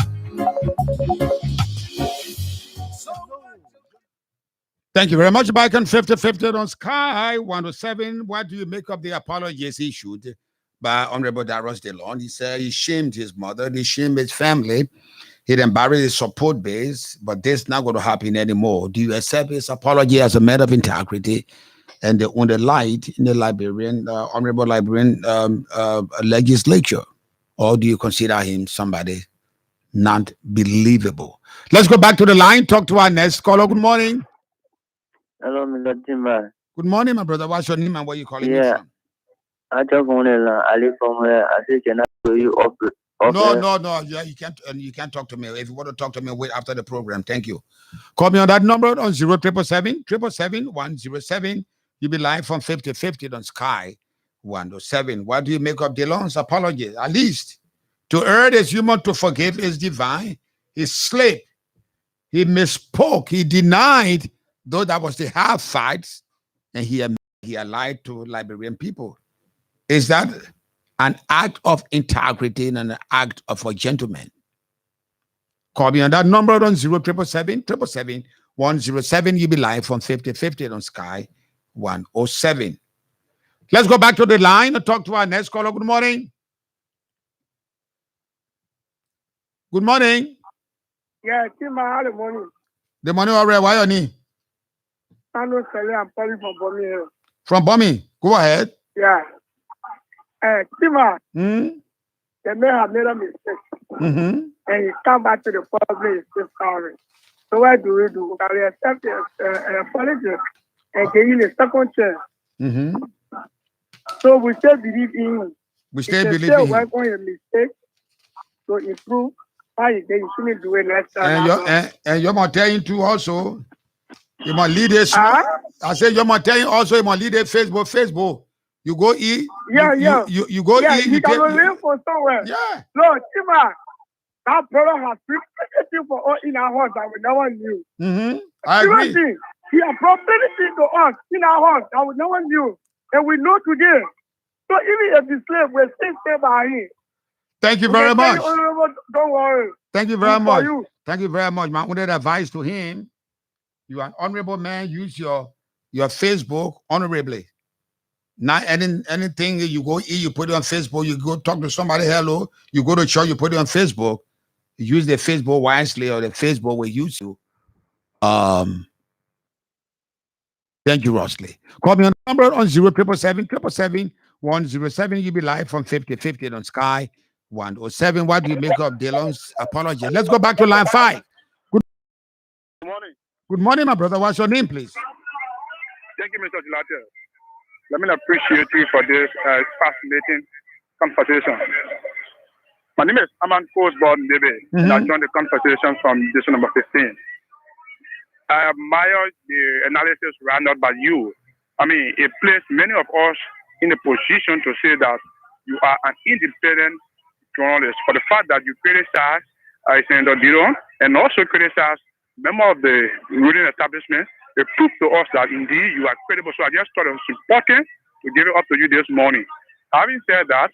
Thank you very much, Bacon. 50-50 on Sky 107. What do you make of the apologies issued by Honorable Darius Dillon? He said he shamed his mother, he shamed his family, he embarrassed his support base, but this is not going to happen anymore. Do you accept his apology as a matter of integrity and on the light in the Honorable Librarian Legislature? Or do you consider him somebody not believable? Let's go back to the line, talk to our next caller. Good morning. Hello, Mr. Timber. Good morning, my brother. What's your name and where you calling me from? I just want to Ali from I say can I show you up. No. Yeah, you can't talk to me. If you want to talk to me, wait after the program. Thank you. Call me on that number on 077-777-107. You'll be live from 50-50 on Sky 107. What do you make of Dillon's apology? At least to err is human, to forgive is divine. He slipped. He misspoke. He denied, though that was the half fights, and he lied to Liberian people. Is that an act of integrity and an act of a gentleman? Call me on that number on 077-777-107. You'll be live from 50-50 on Sky 107. Let's go back to the line and talk to our next caller. Good morning. Good morning. Yeah, Tima, good morning. The morning already. Why on me? I'm calling from Bomi. From Bomi. Go ahead. Yeah. Tima, they may have made a mistake. And he come back to the public this sorry. So what do we do? Can we accept the apology and give him a second chance? So we still believe in him. We still believe in him. Work on a mistake to improve. You shouldn't do it next time. And you're telling too also. You must lead a I said you must telling also you must lead a Facebook. You go eat. Yeah. You go eat. You can live for somewhere. Yeah. No, Tima, that brother has prepared for us in our house that we never knew. I agree. He has promised to us in our house that we never knew. And we know today. So even if the slave, we're still stay by him. Thank you very much. Don't worry. Thank you very much. Thank you very much. My only advice to him, you are an honorable man, use your Facebook honorably. Not anything you go eat, you put it on Facebook, you go talk to somebody, hello, you go to church, you put it on Facebook. Use the Facebook wisely, or the Facebook will use you. Thank you, Rosley. Call me on the number on 077-777-107. You'll be live from 50-50 on Sky 107. What do you make of Dillon's apology? Let's go back to line 5. Good morning. Good morning, my brother. What's your name, please? Thank you, Mr. Gilate. Let me appreciate you for this fascinating conversation. My name is Aman Kosborn Debe, and I joined the conversation from edition number 15. I admire the analysis rendered by you. I mean, it placed many of us in a position to say that you are an independent journalist for the fact that you criticize Senator Dillon and also criticize members of the ruling establishment. It proved to us that indeed you are credible. So I just thought it was important to give it up to you this morning. Having said that,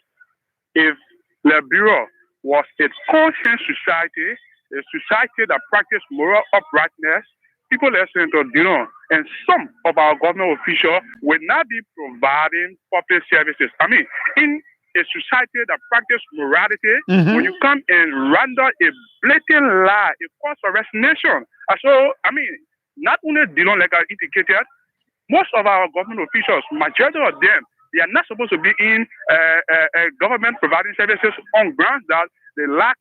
if the Bureau was a conscious society, a society that practiced moral uprightness, people like Senator Dillon and some of our government officials will not be providing public services. I mean, in a society that practices morality, when you come and render a blatant lie, a cause for resignation. So, I mean, not only Dillon, like I indicated, most of our government officials, majority of them, they are not supposed to be in government providing services on grounds that they lack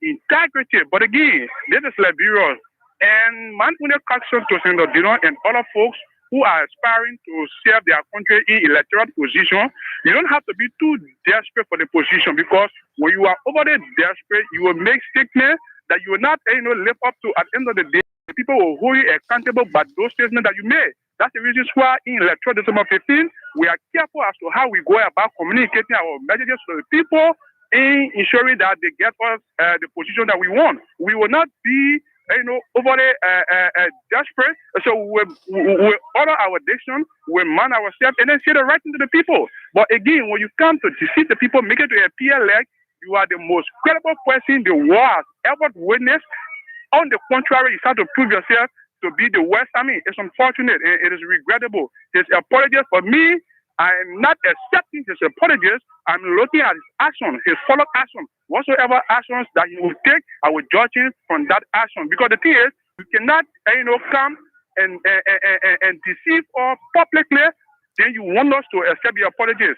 integrity. But again, this is the Bureau. And my question to Senator Dillon and other folks who are aspiring to serve their country in electoral position, you don't have to be too desperate for the position, because when you are overly desperate, you will make statements that you will not live up to. At the end of the day, people will hold you accountable by those statements that you made. That's the reason why in electoral December 15, we are careful as to how we go about communicating our messages to the people in ensuring that they get us the position that we want. We will not be overly desperate. So we order our decision, we man ourselves, and then say the right thing to the people. But again, when you come to deceive the people, make it to appear like you are the most credible person the world has ever witnessed. On the contrary, you start to prove yourself to be the worst. I mean, it's unfortunate and it is regrettable. His apologies for me, I am not accepting his apologies. I'm looking at his action, his follow-up action. Whatsoever actions that he will take, I will judge him from that action. Because the thing is, you cannot, come and deceive us publicly. Then you want us to accept your apologies.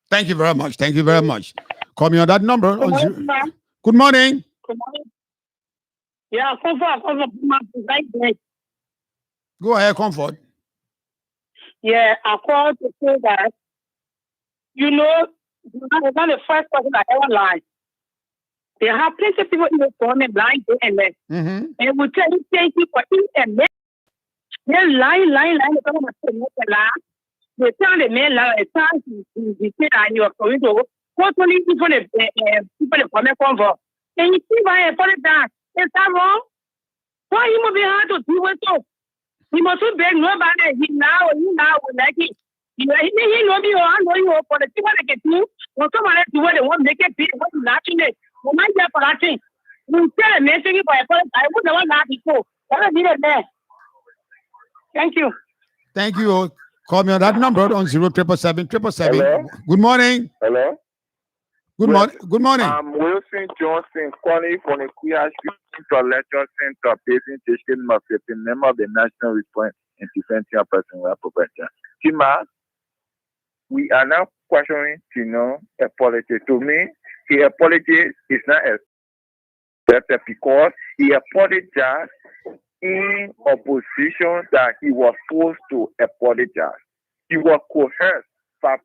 Thank you very much. Thank you very much. Call me on that number. Good morning, ma'am. Good morning. Good morning. Yeah, comfort. Go ahead, Comfort. Yeah, I called to say that, you're not the first person I ever lied. There have plenty of people in the government lying day and night. And we tell you, thank you for eating and men. They're lying. They're talking about the lie. They tell the men lie. It's time to say that you are going to totally different people from comfort. And you see why I put it down. Is that wrong? Why you must be hard to do with so? He must beg nobody. He now will like it. He know me or I know you for the people that get you. When someone else do what they want, make it be what is naturally. No matter for that thing. You tell a man thinking for a person, I would never laugh before. What I did it there. Thank you. Thank you. Call me on that number on 07777. Hello? Good morning. Hello? Good morning. I'm Wilson Johnson calling from the Queer Lecture Center based in Tishkin Mafetin, member of the National Response and Defensive Person Professor. Tima, we are now questioning Tino apology. To me, the apology is not accepted because he apologized in opposition that he was forced to apologize. He was coerced by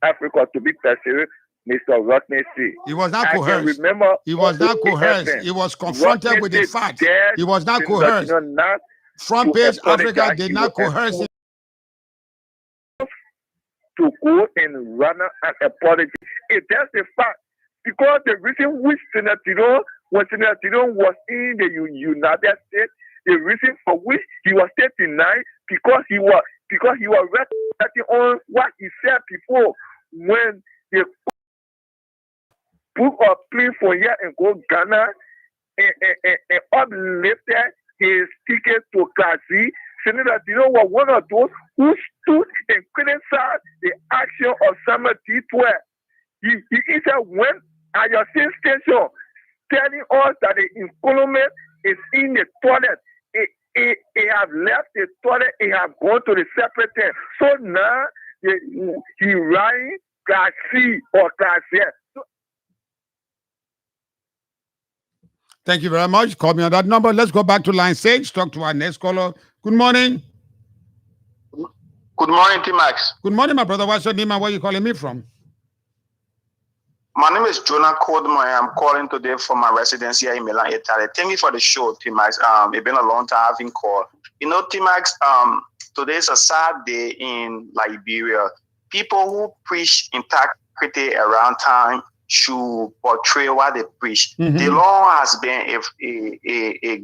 Africa to be pursued, Mr. Rodney C. He was not coerced. He was not coerced. He was confronted with the fact. He was not coerced. Front page Africa did not coerce him to go and run an apology. That's the fact. Because the reason which Senator Dillon, when Senator Dillon was in the United States, the reason for which he was still denied because he was reflecting on what he said before when the book of plea for year and go Ghana and uplifted his ticket to Kazi. Senator Dillon was one of those who stood and criticized the action of Samuel D12. He said, when at your same station telling us that the employment is in the toilet, it have left the toilet, it have gone to the separate tent. So now he writing Class C or Class S. Thank you very much. Call me on that number. Let's go back to line 6. Talk to our next caller. Good morning. Good morning, T-Max. Good morning, my brother. What's your name and where are you calling me from? My name is Jonah Coldman. I'm calling today from my residence here in Milan, Italy. Thank you for the show, T-Max. It's been a long time having called. You know, T-Max, today is a sad day in Liberia. People who preach integrity around time should portray what they preach. Dillon has been a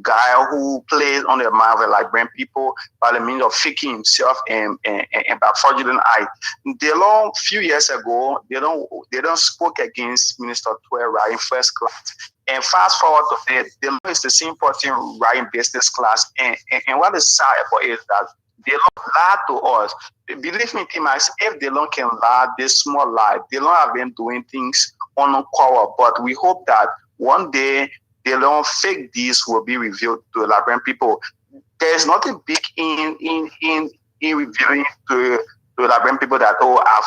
guy who plays on the mind of Liberian people by the means of faking himself and by fraudulent eye. Dillon, a few years ago, they don't spoke against Minister Tuera in first class. And fast forward to today, Dillon is the same person writing business class. And what is sad about it is that Dillon lied to us. Believe me, T-Max, if Dillon can lie this small lie, Dillon have been doing things on a cover, but we hope that one day Dillon fake deals will be revealed to the Liberian people. There's nothing big in revealing to the Liberian people that I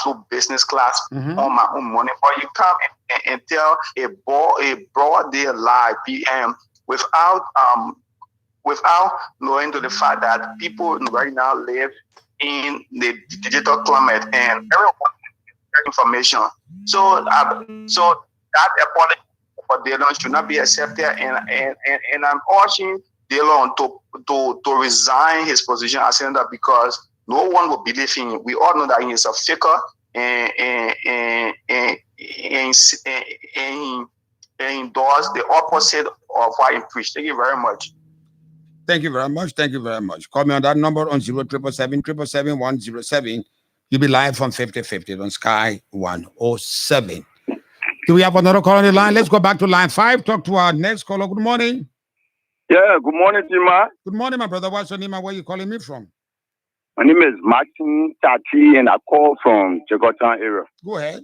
flew business class on my own money, but you come and tell a broad day lie without knowing to the fact that people right now live in the digital climate and everyone information. So that apology for Dillon should not be accepted, and I'm urging Dillon to resign his position as senator because no one will believe him. We all know that he is a faker and he does the opposite of what he preached. Thank you very much. Thank you very much. Thank you very much. Call me on that number on 07777 You'll be live from 50/50 on Sky 107. Do we have another call on the line? Let's go back to line 5. Talk to our next caller. Good morning. Yeah, good morning, Tima. Good morning, my brother. What's your name and where you calling me from? My name is Martin Tati, and I call from Chegotan area. Go ahead.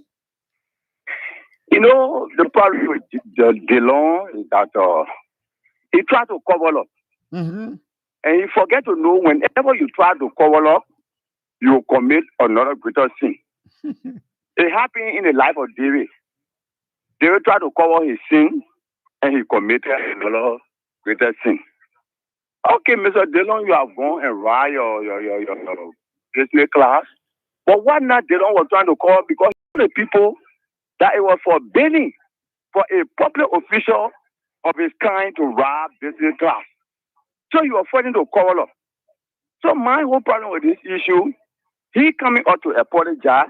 You know, the problem with Dillon is that he tried to cover up. Mm-hmm. And you forget to know whenever you try to cover up, you commit another greater sin. It happened in the life of David. David tried to cover his sin, and he committed another greater sin. Okay, Mr. Dillon, you have gone and write your business class. But what not Dillon was trying to cover, because the people that it was forbidden for a public official of his kind to rob business class. So you are fighting to cover up. So my whole problem with this issue, he coming out to apologize.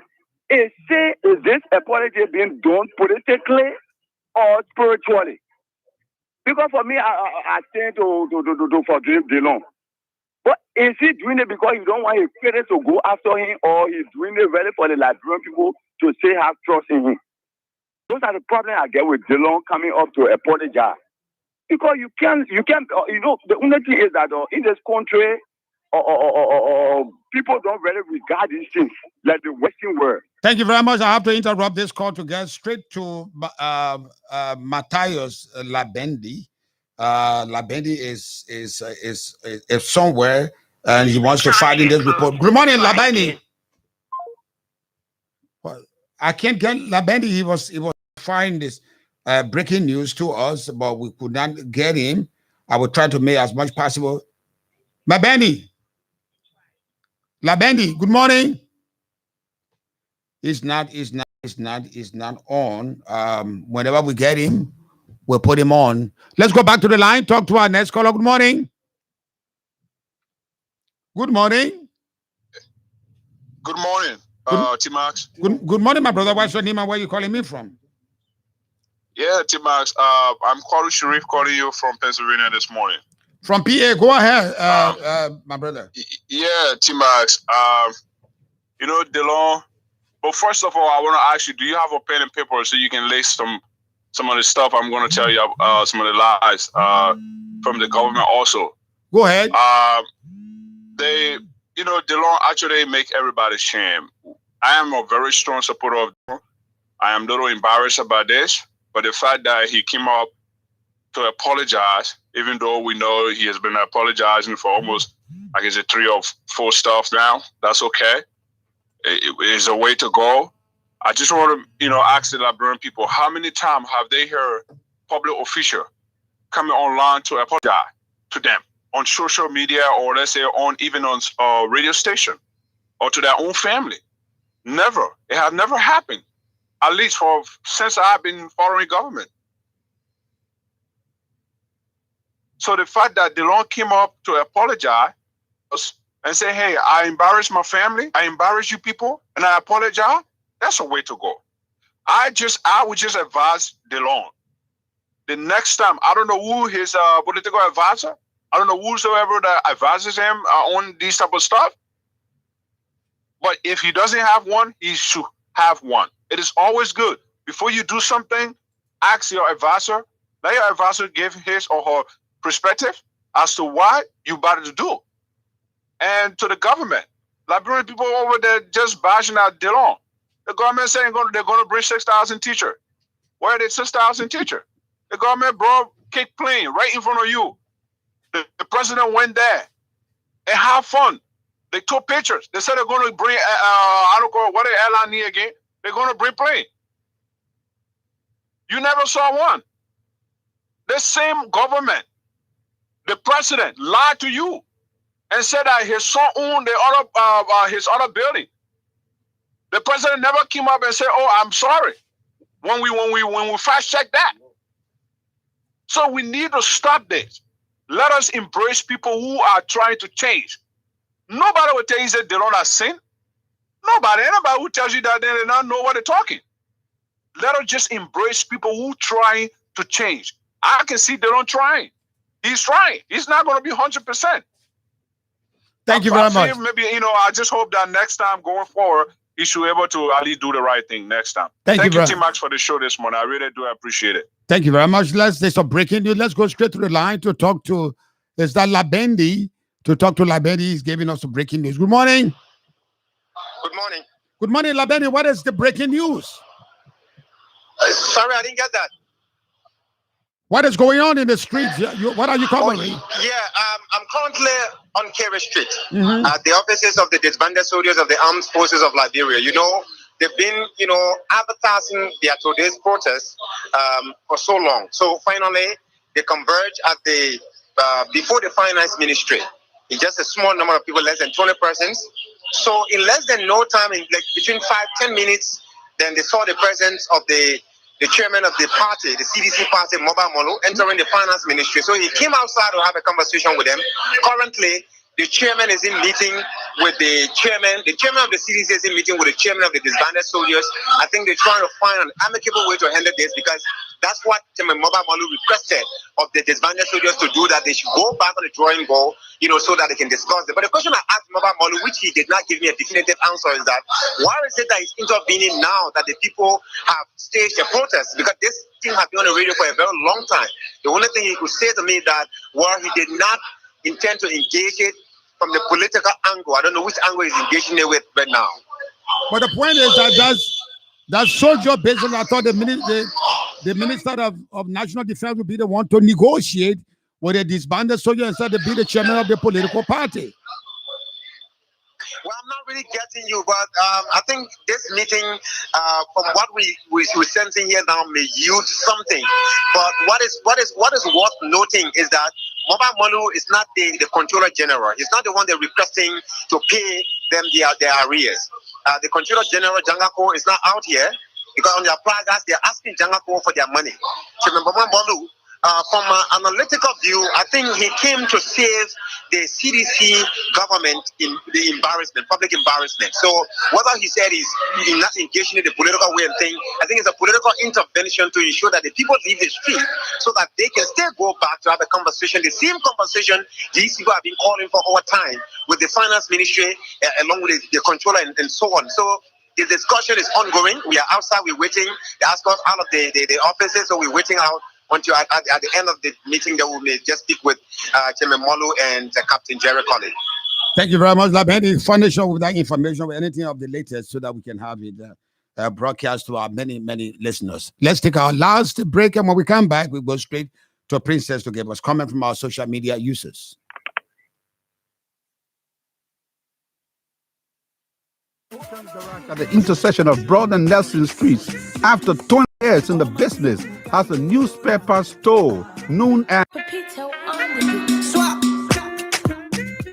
Is this apology being done politically or spiritually? Because for me, I tend to forgive Dillon. But is he doing it because you don't want his critics to go after him, or he's doing it really for the Liberian people to say have trust in him? Those are the problems I get with Dillon coming up to apologize. Because you can't, the only thing is that in this country, people don't really regard these things like the Western world. Thank you very much. I have to interrupt this call to get straight to Matthias Labendi. Labendi is somewhere and he wants to fight in this report. Good morning, Labendi. Well, I can't get Labendi. He was firing this breaking news to us, but we could not get him. I will try to make as much possible. Labendi, good morning. He's not on. Whenever we get him, we'll put him on. Let's go back to the line. Talk to our next caller. Good morning. Good morning. Good morning, T-Max. Good morning, my brother. What's your name and where are you calling me from? Yeah, T-Max. I'm calling Sharif, calling you from Pennsylvania this morning. From PA. Go ahead, my brother. Yeah, T-Max. Dillon. But first of all, I want to ask you, do you have a pen and paper so you can lay some of the stuff I'm going to tell you, some of the lies from the government also? Go ahead. Dillon actually make everybody shame. I am a very strong supporter of Dillon. I am a little embarrassed about this, but the fact that he came up to apologize, even though we know he has been apologizing for almost, 3 or 4 stuff now, that's okay. It is a way to go. I just want to, ask the Liberian people, how many times have they heard public official coming online to apologize to them on social media, or let's say even on radio station, or to their own family? Never. It has never happened, at least since I've been following government. So the fact that Dillon came up to apologize and say, hey, I embarrassed my family, I embarrassed you people, and I apologize, that's a way to go. I would just advise Dillon. The next time, I don't know who his political advisor, I don't know whosoever that advises him on these type of stuff, but if he doesn't have one, he should have one. It is always good. Before you do something, ask your advisor, let your advisor give his or her perspective as to why you about to do. And to the government, Liberian people over there just bashing out Dillon. The government saying they're going to bring 6,000 teachers. Where are the 6,000 teachers? The government brought kick plane right in front of you. The president went there and have fun. They took pictures. They said they're going to bring, I don't know what the airline need again. They're going to bring plane. You never saw one. The same government, the president lied to you and said that his son owned his other building. The president never came up and said, "Oh, I'm sorry," when we fast check that. So we need to stop this. Let us embrace people who are trying to change. Nobody will tell you that they don't have sin. Nobody. Anybody who tells you that they do not know what they're talking. Let us just embrace people who trying to change. I can see Dillon trying. He's trying. He's not going to be 100%. Thank you very much. Maybe, I just hope that next time going forward, he should be able to at least do the right thing next time. Thank you, T-Max, for the show this morning. I really do appreciate it. Thank you very much. There's some breaking news. Let's go straight to the line to talk to, is that Labendi? To talk to Labendi. He's giving us some breaking news. Good morning. Good morning. Good morning, Labendi. What is the breaking news? Sorry, I didn't get that. What is going on in the streets? What are you covering? I'm currently on Kerry Street Mhm. at the offices of the disbanded soldiers of the armed forces of Liberia. They've been, advertising their today's protest for so long. So finally, they converge at the before the finance ministry. It's just a small number of people, less than 20 persons. So in less than no time, in like between 5-10 minutes, then they saw the presence of the chairman of the party, the CDC party, Mobile Molu, entering the finance ministry. So he came outside to have a conversation with them. Currently, the chairman is in meeting with the chairman of the CDC is in meeting with the chairman of the disbanded soldiers. I think they're trying to find an amicable way to handle this, because that's what Chairman Mobile Molu requested of the disbanded soldiers to do, that they should go back on the drawing board, so that they can discuss it. But the question I asked Mobile Molu, which he did not give me a definitive answer, is that why is it that he's intervening now that the people have staged a protest? Because this thing has been on the radio for a very long time. The only thing he could say to me that, he did not intend to engage it from the political angle. I don't know which angle he's engaging it with right now. But the point is that that's soldier business. I thought the Minister of National Defense would be the one to negotiate with a disbanded soldier instead of be the chairman of the political party. Well, I'm not really getting you, but I think this meeting, from what we're sensing here now, may yield something. But what is worth noting is that Mobile Molu is not the Controller General. He's not the one they're requesting to pay them their arrears. The Controller General, Jangako, is not out here, because on their plagas, they're asking Jangako for their money. So Mobile Molu, from an analytical view, I think he came to save the CDC government in the embarrassment, public embarrassment. So whether he said he's not engaging in the political way and thing, I think it's a political intervention to ensure that the people leave the street so that they can still go back to have a conversation, the same conversation these people have been calling for over time with the finance ministry, along with the controller and so on. So the discussion is ongoing. We are outside, we're waiting. They asked us out of the offices, so we're waiting out until at the end of the meeting that we may just speak with Chairman Molu and Captain Jerry Colley. Thank you very much, Labendi. Furnish us with that information, with anything of the latest, so that we can have it broadcast to our many listeners. Let's take our last break, and when we come back, we go straight to Princess to give us comment from our social media users. At the intersection of Broad and Nelson Streets, after 20 years in the business, has a new spare parts store known as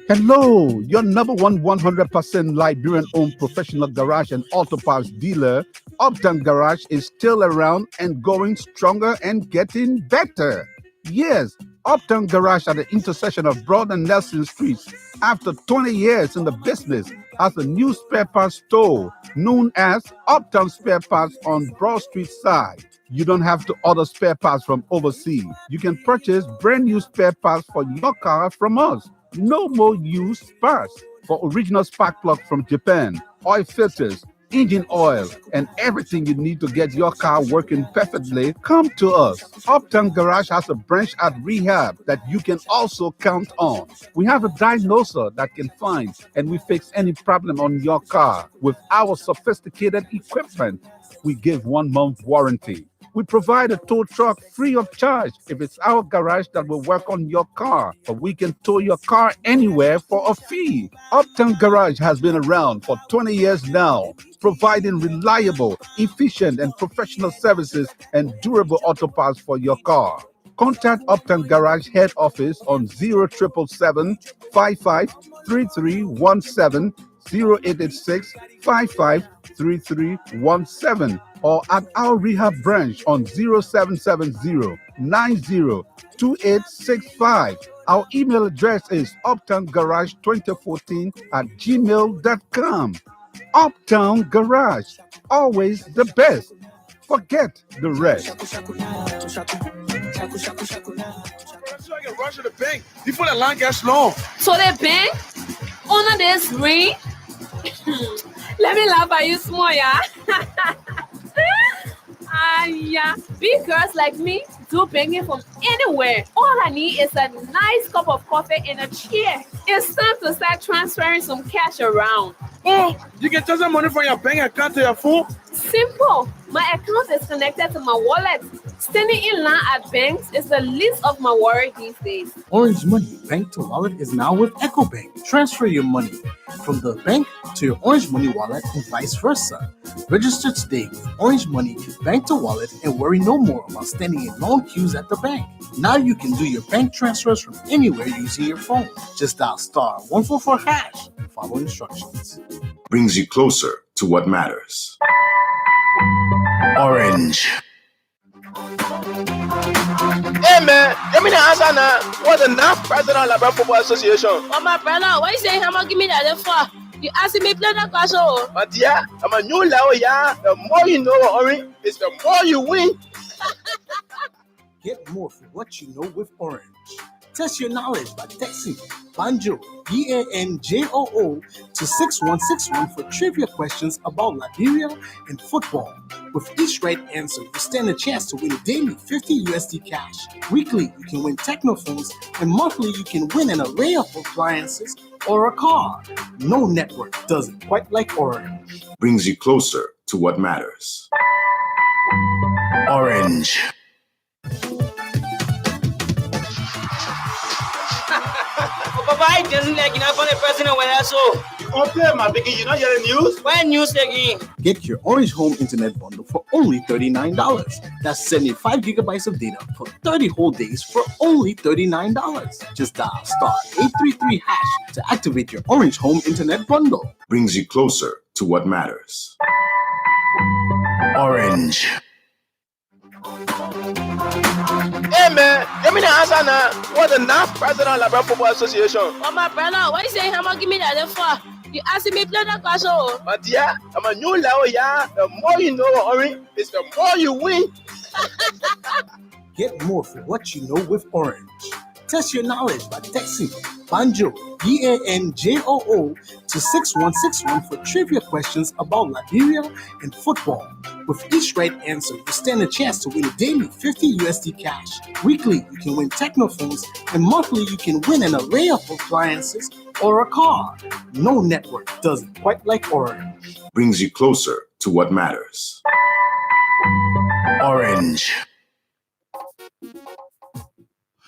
Hello, your number one 100% Liberian-owned professional garage and auto parts dealer, Uptown Garage, is still around and going stronger and getting better. Yes, Uptown Garage at the intersection of Broad and Nelson Streets, after 20 years in the business, has a new spare parts store known as Uptown Spare Parts on Broad Street side. You don't have to order spare parts from overseas. You can purchase brand new spare parts for your car from us. No more used parts. For original spark plug from Japan, oil filters, engine oil, and everything you need to get your car working perfectly, come to us. Uptown Garage has a branch at Rehab that you can also count on. We have a diagnoser that can find and we fix any problem on your car. With our sophisticated equipment, we give 1 month warranty. We provide a tow truck free of charge if it's our garage that will work on your car, but we can tow your car anywhere for a fee. Uptown Garage has been around for 20 years now, providing reliable, efficient, and professional services and durable auto parts for your car. Contact Uptown Garage head office on 0777 55 3317, 0886 55 3317, or at our rehab branch on 0770 90 2865. Our email address is uptowngarage2014@gmail.com. Uptown Garage, always the best. Forget the rest. So I can rush to the bank before the line gets long. So the bank, under this ring, Let me laugh at you small, yeah. Yeah, big girls like me do banking from anywhere. All I need is a nice cup of coffee and a chair. It's time to start transferring some cash around. Oh, you can transfer money from your bank account to your phone? Simple. My account is connected to my wallet. Standing in line at banks is the least of my worry these days. Orange Money Bank to Wallet is now with EcoBank. Transfer your money from the bank to your Orange Money wallet and vice versa. Register today with Orange Money Bank to Wallet and worry no more about standing in long queues at the bank. Now you can do your bank transfers from anywhere using your phone. Just dial *144# and follow instructions. Brings you closer to what matters. Orange. Hey man, give me the answer now. What's the next president of Liberia Football Association? Oh my brother, what you saying? How give me that for? You asking me play that question? My dear, I'm a new level, yeah. The more you know, Orange, is the more you win. Get more for what you know with Orange. Test your knowledge by texting Banjo, BANJOO, to 6161 for trivia questions about Liberia and football. With each right answer, you stand a chance to win daily $50 cash. Weekly, you can win technophones, and monthly, you can win an array of appliances or a car. No network does it quite like Orange. Brings you closer to what matters. Orange. Papa, I doesn't like enough on the president when I saw. Okay, my biggie, you know your news? What news again? Get your Orange Home Internet Bundle for only $39. That's 75 gigabytes of data for 30 whole days for only $39. Just dial *833# to activate your Orange Home Internet Bundle. Brings you closer to what matters. Orange. Hey man, give me the answer now. What's the next president of Liberia Football Association? Oh my brother, what you saying? How give me that for? You asking me play that question? My dear, I'm a new level, yeah. The more you know, Orange, is the more you win. Get more for what you know with Orange. Test your knowledge by texting Banjo, BANJOO, to 6161 for trivia questions about Liberia and football. With each right answer, you stand a chance to win daily $50 cash. Weekly, you can win technophones, and monthly, you can win an array of appliances or a car. No network does it quite like Orange. Brings you closer to what matters. Orange.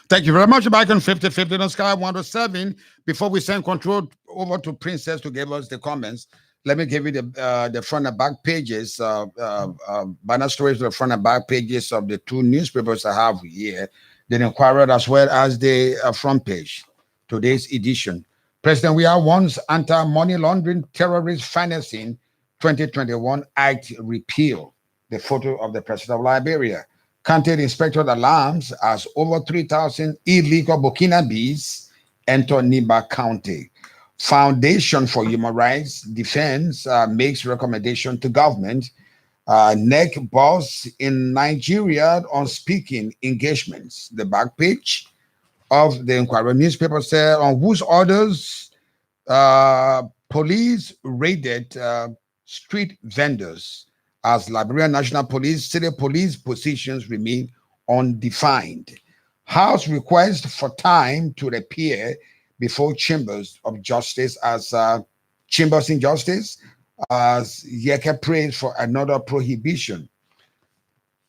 Thank you very much. Back on 50-50 on Sky 107. Before we send control over to Princess to give us the comments, let me give you the front and back pages, banner stories to the front and back pages of the two newspapers I have here, the Inquirer as well as the front page. Today's edition. President, we are once anti-money laundering terrorist financing 2021 Act repeal. The photo of the president of Liberia. County inspector alarms as over 3,000 illegal Burkinabes enter Niba County. Foundation for Human Rights Defense makes recommendation to government. Neck boss in Nigeria on speaking engagements. The back page of the Inquirer newspaper said on whose orders police raided street vendors. As Liberian National Police, city police positions remain undefined. House request for time to appear before chambers of justice as chambers in justice as Yeke prays for another prohibition.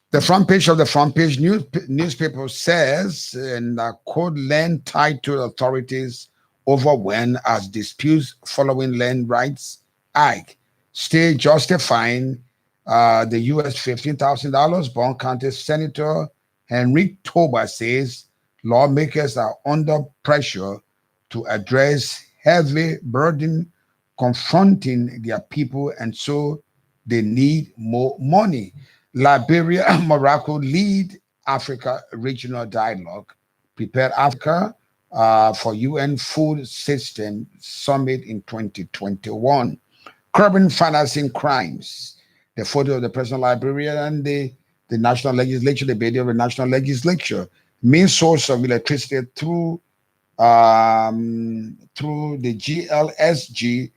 The front page of the front page newspaper says, and quote, land title authorities overwhelmed as disputes following land rights act stay justifying the U.S. $15,000 bond. County Senator Henry Toba says lawmakers are under pressure to address heavy burden confronting their people, and so they need more money. Liberia, Morocco lead Africa regional dialogue, prepare Africa for UN Food System Summit in 2021. Curbing financing crimes. The photo of the president of Liberia and the National Legislature, the video of the National Legislature. Main source of electricity through the GLSG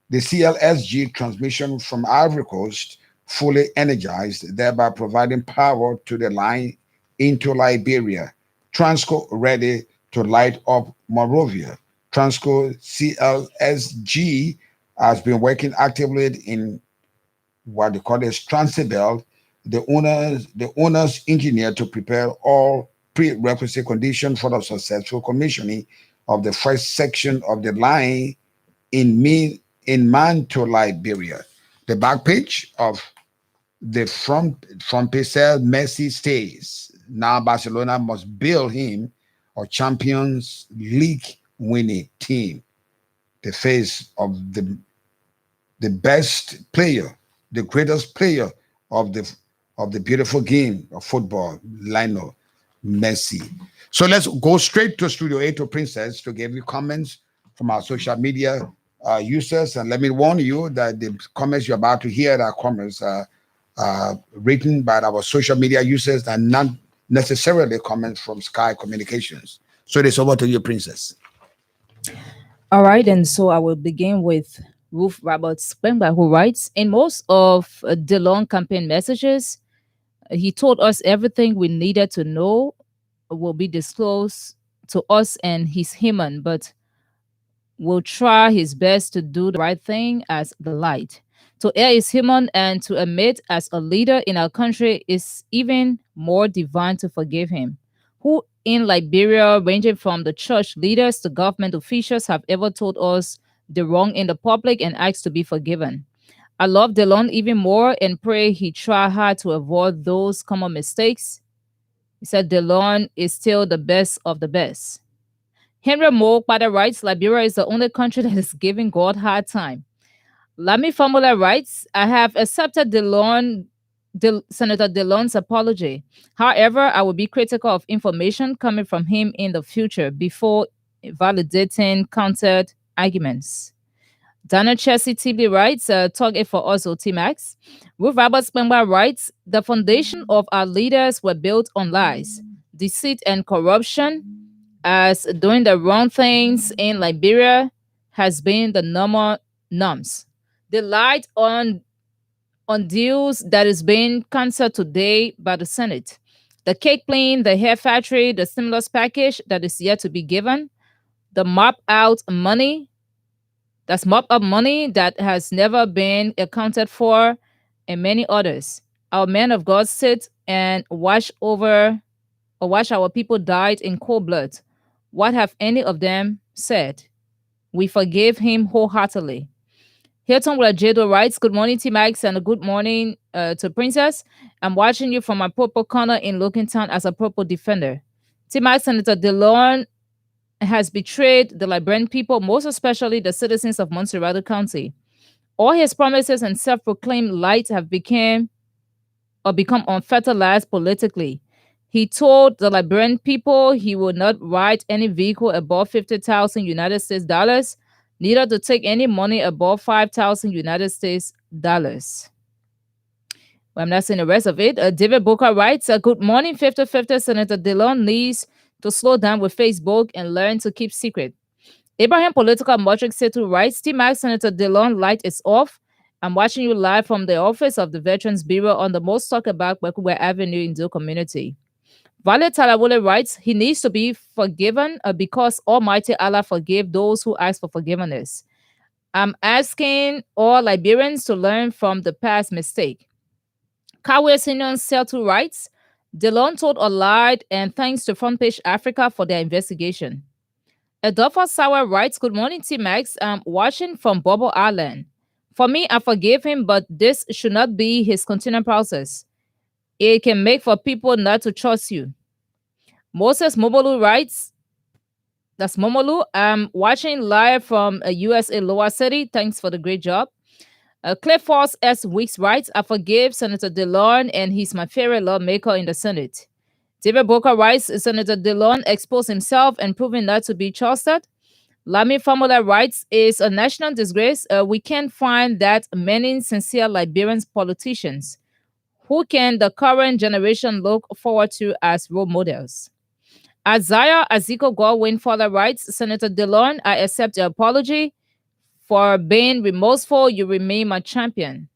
the CLSG transmission from Ivory Coast fully energized, thereby providing power to the line into Liberia. Transco ready to light up Monrovia. Transco CLSG has been working actively in what they call as Transibel, the owner's engineer, to prepare all prerequisite conditions for the successful commissioning of the first section of the line in Manto, Liberia. The back page of the front page says Messi stays. Now Barcelona must build him a Champions League winning team. The face of the best player, the greatest player of the beautiful game of football, Lionel Messi. So let's go straight to Studio 8 to Princess to give you comments from our social media users. And let me warn you that the comments you're about to hear are comments written by our social media users and not necessarily comments from Sky Communications. So it's over to you, Princess. All right, and so I will begin with Ruth Roberts Spengler, who writes, in most of Dillon campaign messages, he told us everything we needed to know will be disclosed to us and his human, but will try his best to do the right thing as the light. To err is human, and to admit as a leader in our country is even more divine to forgive him. Who in Liberia, ranging from the church leaders to government officials, have ever told us the wrong in the public and asked to be forgiven? I love Dillon even more and pray he try hard to avoid those common mistakes. He said Dillon is still the best of the best. Henry Moore writes, Liberia is the only country that is giving God hard time. Lami Formula writes, I have accepted Senator Dillon's apology. However, I will be critical of information coming from him in the future before validating countered arguments. Dana Chelsea TB writes, target for us, T-Max. Ruth Robert Spengler writes, the foundation of our leaders were built on lies, deceit, and corruption, as doing the wrong things in Liberia has been the norms. They lied on deals that is being canceled today by the Senate. The cake plane, the hair factory, the stimulus package that is yet to be given, the mop-up money that has never been accounted for, and many others. Our men of God sit and watch our people died in cold blood. What have any of them said? We forgive him wholeheartedly. Hilton Wajado writes, good morning, T-Max, and a good morning to Princess. I'm watching you from my purple corner in Lokentown as a purple defender. T-Max, Senator Dillon has betrayed the Liberian people, most especially the citizens of Montserrat County. All his promises and self-proclaimed light have become unfertilized politically. He told the Liberian people he would not ride any vehicle above 50,000 United States dollars, neither to take any money above 5,000 United States dollars. Well, I'm not saying the rest of it. David Booker writes, good morning, 50-50. Senator Dillon needs to slow down with Facebook and learn to keep secret. Abraham Political Matrix Setu writes, T-Max, Senator Dillon, light is off. I'm watching you live from the office of the Veterans Bureau on the most talked about Wekuwe Avenue in Dale community. Vale Talawole writes, he needs to be forgiven because Almighty Allah forgave those who ask for forgiveness. I'm asking all Liberians to learn from the past mistake. Kawe Senior Seltu writes, Dillon told a lie, and thanks to Front Page Africa for their investigation. Adolfo Sawa writes, good morning, T-Max. I'm watching from Bobo Island. For me, I forgive him, but this should not be his continuing process. It can make for people not to trust you. Moses Momolu writes, that's Momolu. I'm watching live from USA Lower City. Thanks for the great job. Cliff Force S. Weeks writes, I forgive Senator Dillon, and he's my favorite lawmaker in the Senate. David Booker writes, Senator Dillon exposed himself and proven not to be trusted. Lami Famula writes, it's a national disgrace. We can't find that many sincere Liberian politicians. Who can the current generation look forward to as role models? Isaiah Aziko Godwin further writes, Senator Dillon, I accept your apology For being remorseful, you remain my champion.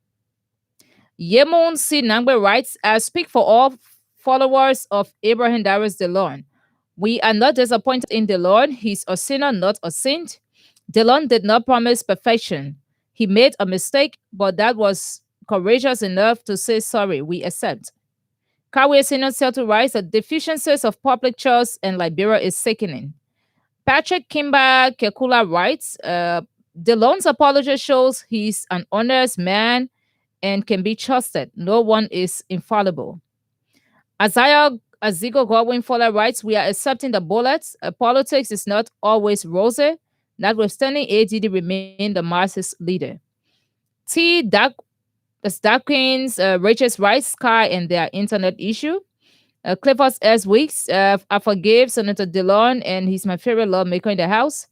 Yemun C. Nangbe writes, I speak for all followers of Abraham Darius Dillon. We are not disappointed in the Lord. He's a sinner, not a saint. Dillon did not promise perfection. He made a mistake, but that was courageous enough to say sorry. We accept. Kawe Senior Celtic writes, the deficiencies of public trust in Liberia is sickening. Patrick Kimba Kekula writes, Dillon's apology shows he's an honest man and can be trusted. No one is infallible. Isaiah Azigo Godwin Fowler writes, we are accepting the bullets. Politics is not always rosy. Notwithstanding, ADD remain the masses leader. T. Darkins, Rachel's Rice, Sky, and their internet issue. Clifford S. Weeks, I forgive Senator Dillon, and he's my favorite lawmaker in the House.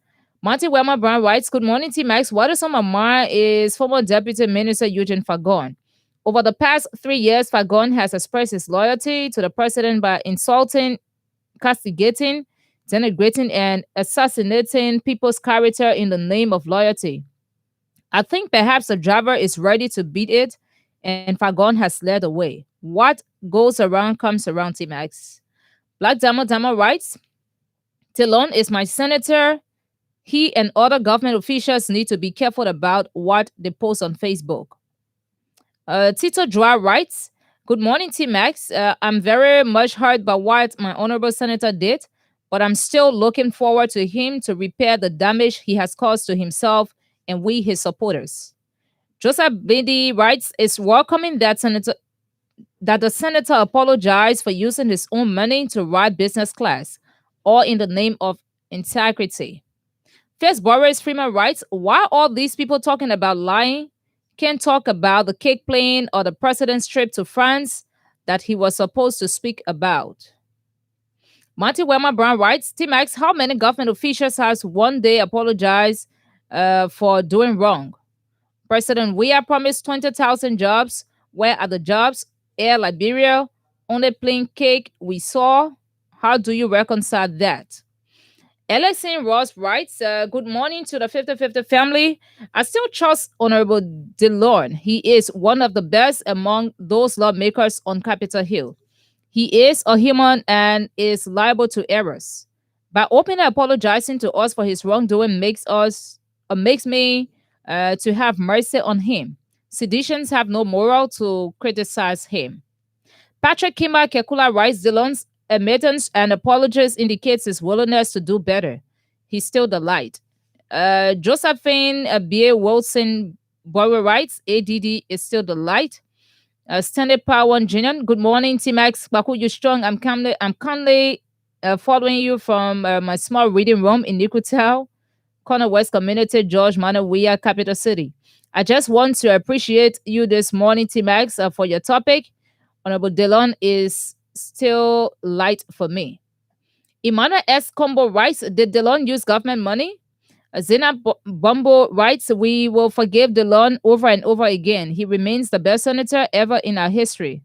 Monty Wilma Brown writes, good morning, T-Max. What is on my mind is former Deputy Minister Eugene Fagon. Over the past 3 years, Fagon has expressed his loyalty to the president by insulting, castigating, denigrating, and assassinating people's character in the name of loyalty. I think perhaps the driver is ready to beat it, and Fagon has led the way. What goes around comes around, T-Max. Black Damo writes, Dillon is my senator. He and other government officials need to be careful about what they post on Facebook. Tito Dra writes, good morning, T-Max. I'm very much hurt by what my honorable senator did, but I'm still looking forward to him to repair the damage he has caused to himself and we, his supporters. Joseph Bindi writes, it's welcoming that the senator apologized for using his own money to ride business class, all in the name of integrity. First, Boris Freeman writes, why all these people talking about lying? Can't talk about the cake plane or the president's trip to France that he was supposed to speak about. Monty Wilma Brown writes, T-Max, how many government officials has one day apologized for doing wrong? President Weah promised 20,000 jobs. Where are the jobs? Air Liberia, only plain cake we saw. How do you reconcile that? Alexine Ross writes, good morning to the 50-50 family. I still trust Honorable Dillon. He is one of the best among those lawmakers on Capitol Hill. He is a human and is liable to errors. By openly apologizing to us for his wrongdoing makes me to have mercy on him. Seditions have no moral to criticize him. Patrick Kimba Kekula writes, Dillon's admittance and apologies indicates his willingness to do better. He's still the light. Josephine B.A. Wilson Boyer writes, ADD is still the light. Stanley Power Jr. Good morning, T-Max. Baku, you strong. I'm kindly following you from my small reading room in Nikutel, Corner West Community, George Manawia, Capital City. I just want to appreciate you this morning, T-Max, for your topic. Honorable Dillon is still light for me. Imana S. Combo writes, did Dillon use government money? Zena Bumbo writes, we will forgive Dillon over and over again. He remains the best senator ever in our history.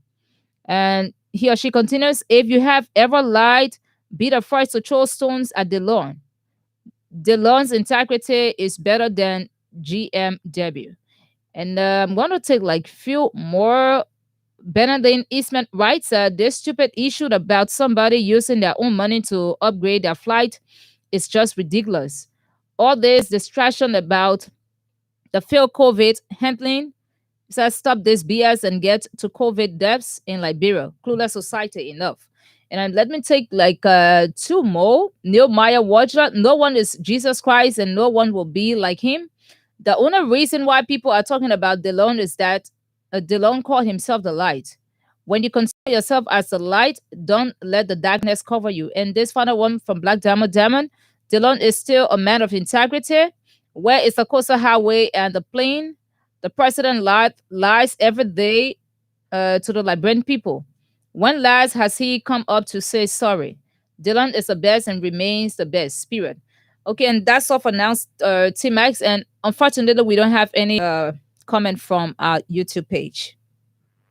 And he or she continues, if you have ever lied, be the first to throw stones at Dillon. Dillon's integrity is better than GMW. And I'm going to take like few more. Bernardine Eastman writes, this stupid issue about somebody using their own money to upgrade their flight is just ridiculous. All this distraction about the failed COVID handling says stop this BS and get to COVID deaths in Liberia. Clueless society enough. And let me take like two more. Neil Meyer Watcher, no one is Jesus Christ and no one will be like him. The only reason why people are talking about Dillon is that Dillon called himself the light. When you consider yourself as the light, don't let the darkness cover you. And this final one from Black Diamond Diamond, Dillon is still a man of integrity. Where is the coastal highway and the plane? The president lies every day to the Liberian people. When last has he come up to say sorry? Dillon is the best and remains the best. Spirit. Okay, and that's all for now, T-Max. And unfortunately, we don't have any comment from our YouTube page.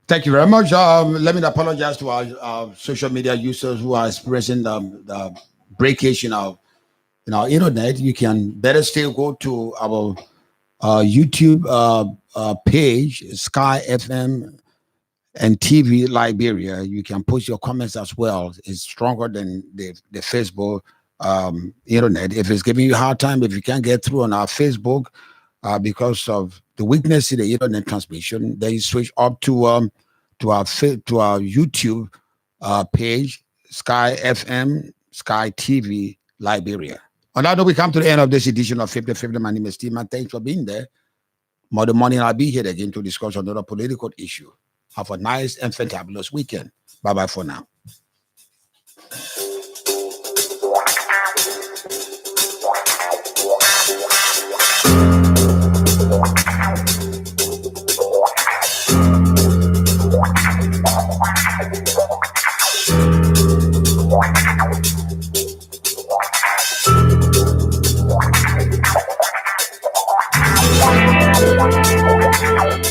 Thank you very much. Let me apologize to our social media users who are experiencing the breakage in our internet. You can better still go to our YouTube page, Sky FM and TV Liberia. You can post your comments as well. It's stronger than the Facebook internet. If it's giving you a hard time, if you can't get through on our Facebook because of the weakness in the internet transmission, then you switch up to our YouTube page, Sky FM, Sky TV Liberia. On that note, we come to the end of this edition of 50/50. My name is Steve, and thanks for being there. Tomorrow morning, I'll be here again to discuss another political issue. Have a nice and fantabulous weekend. Bye-bye for now.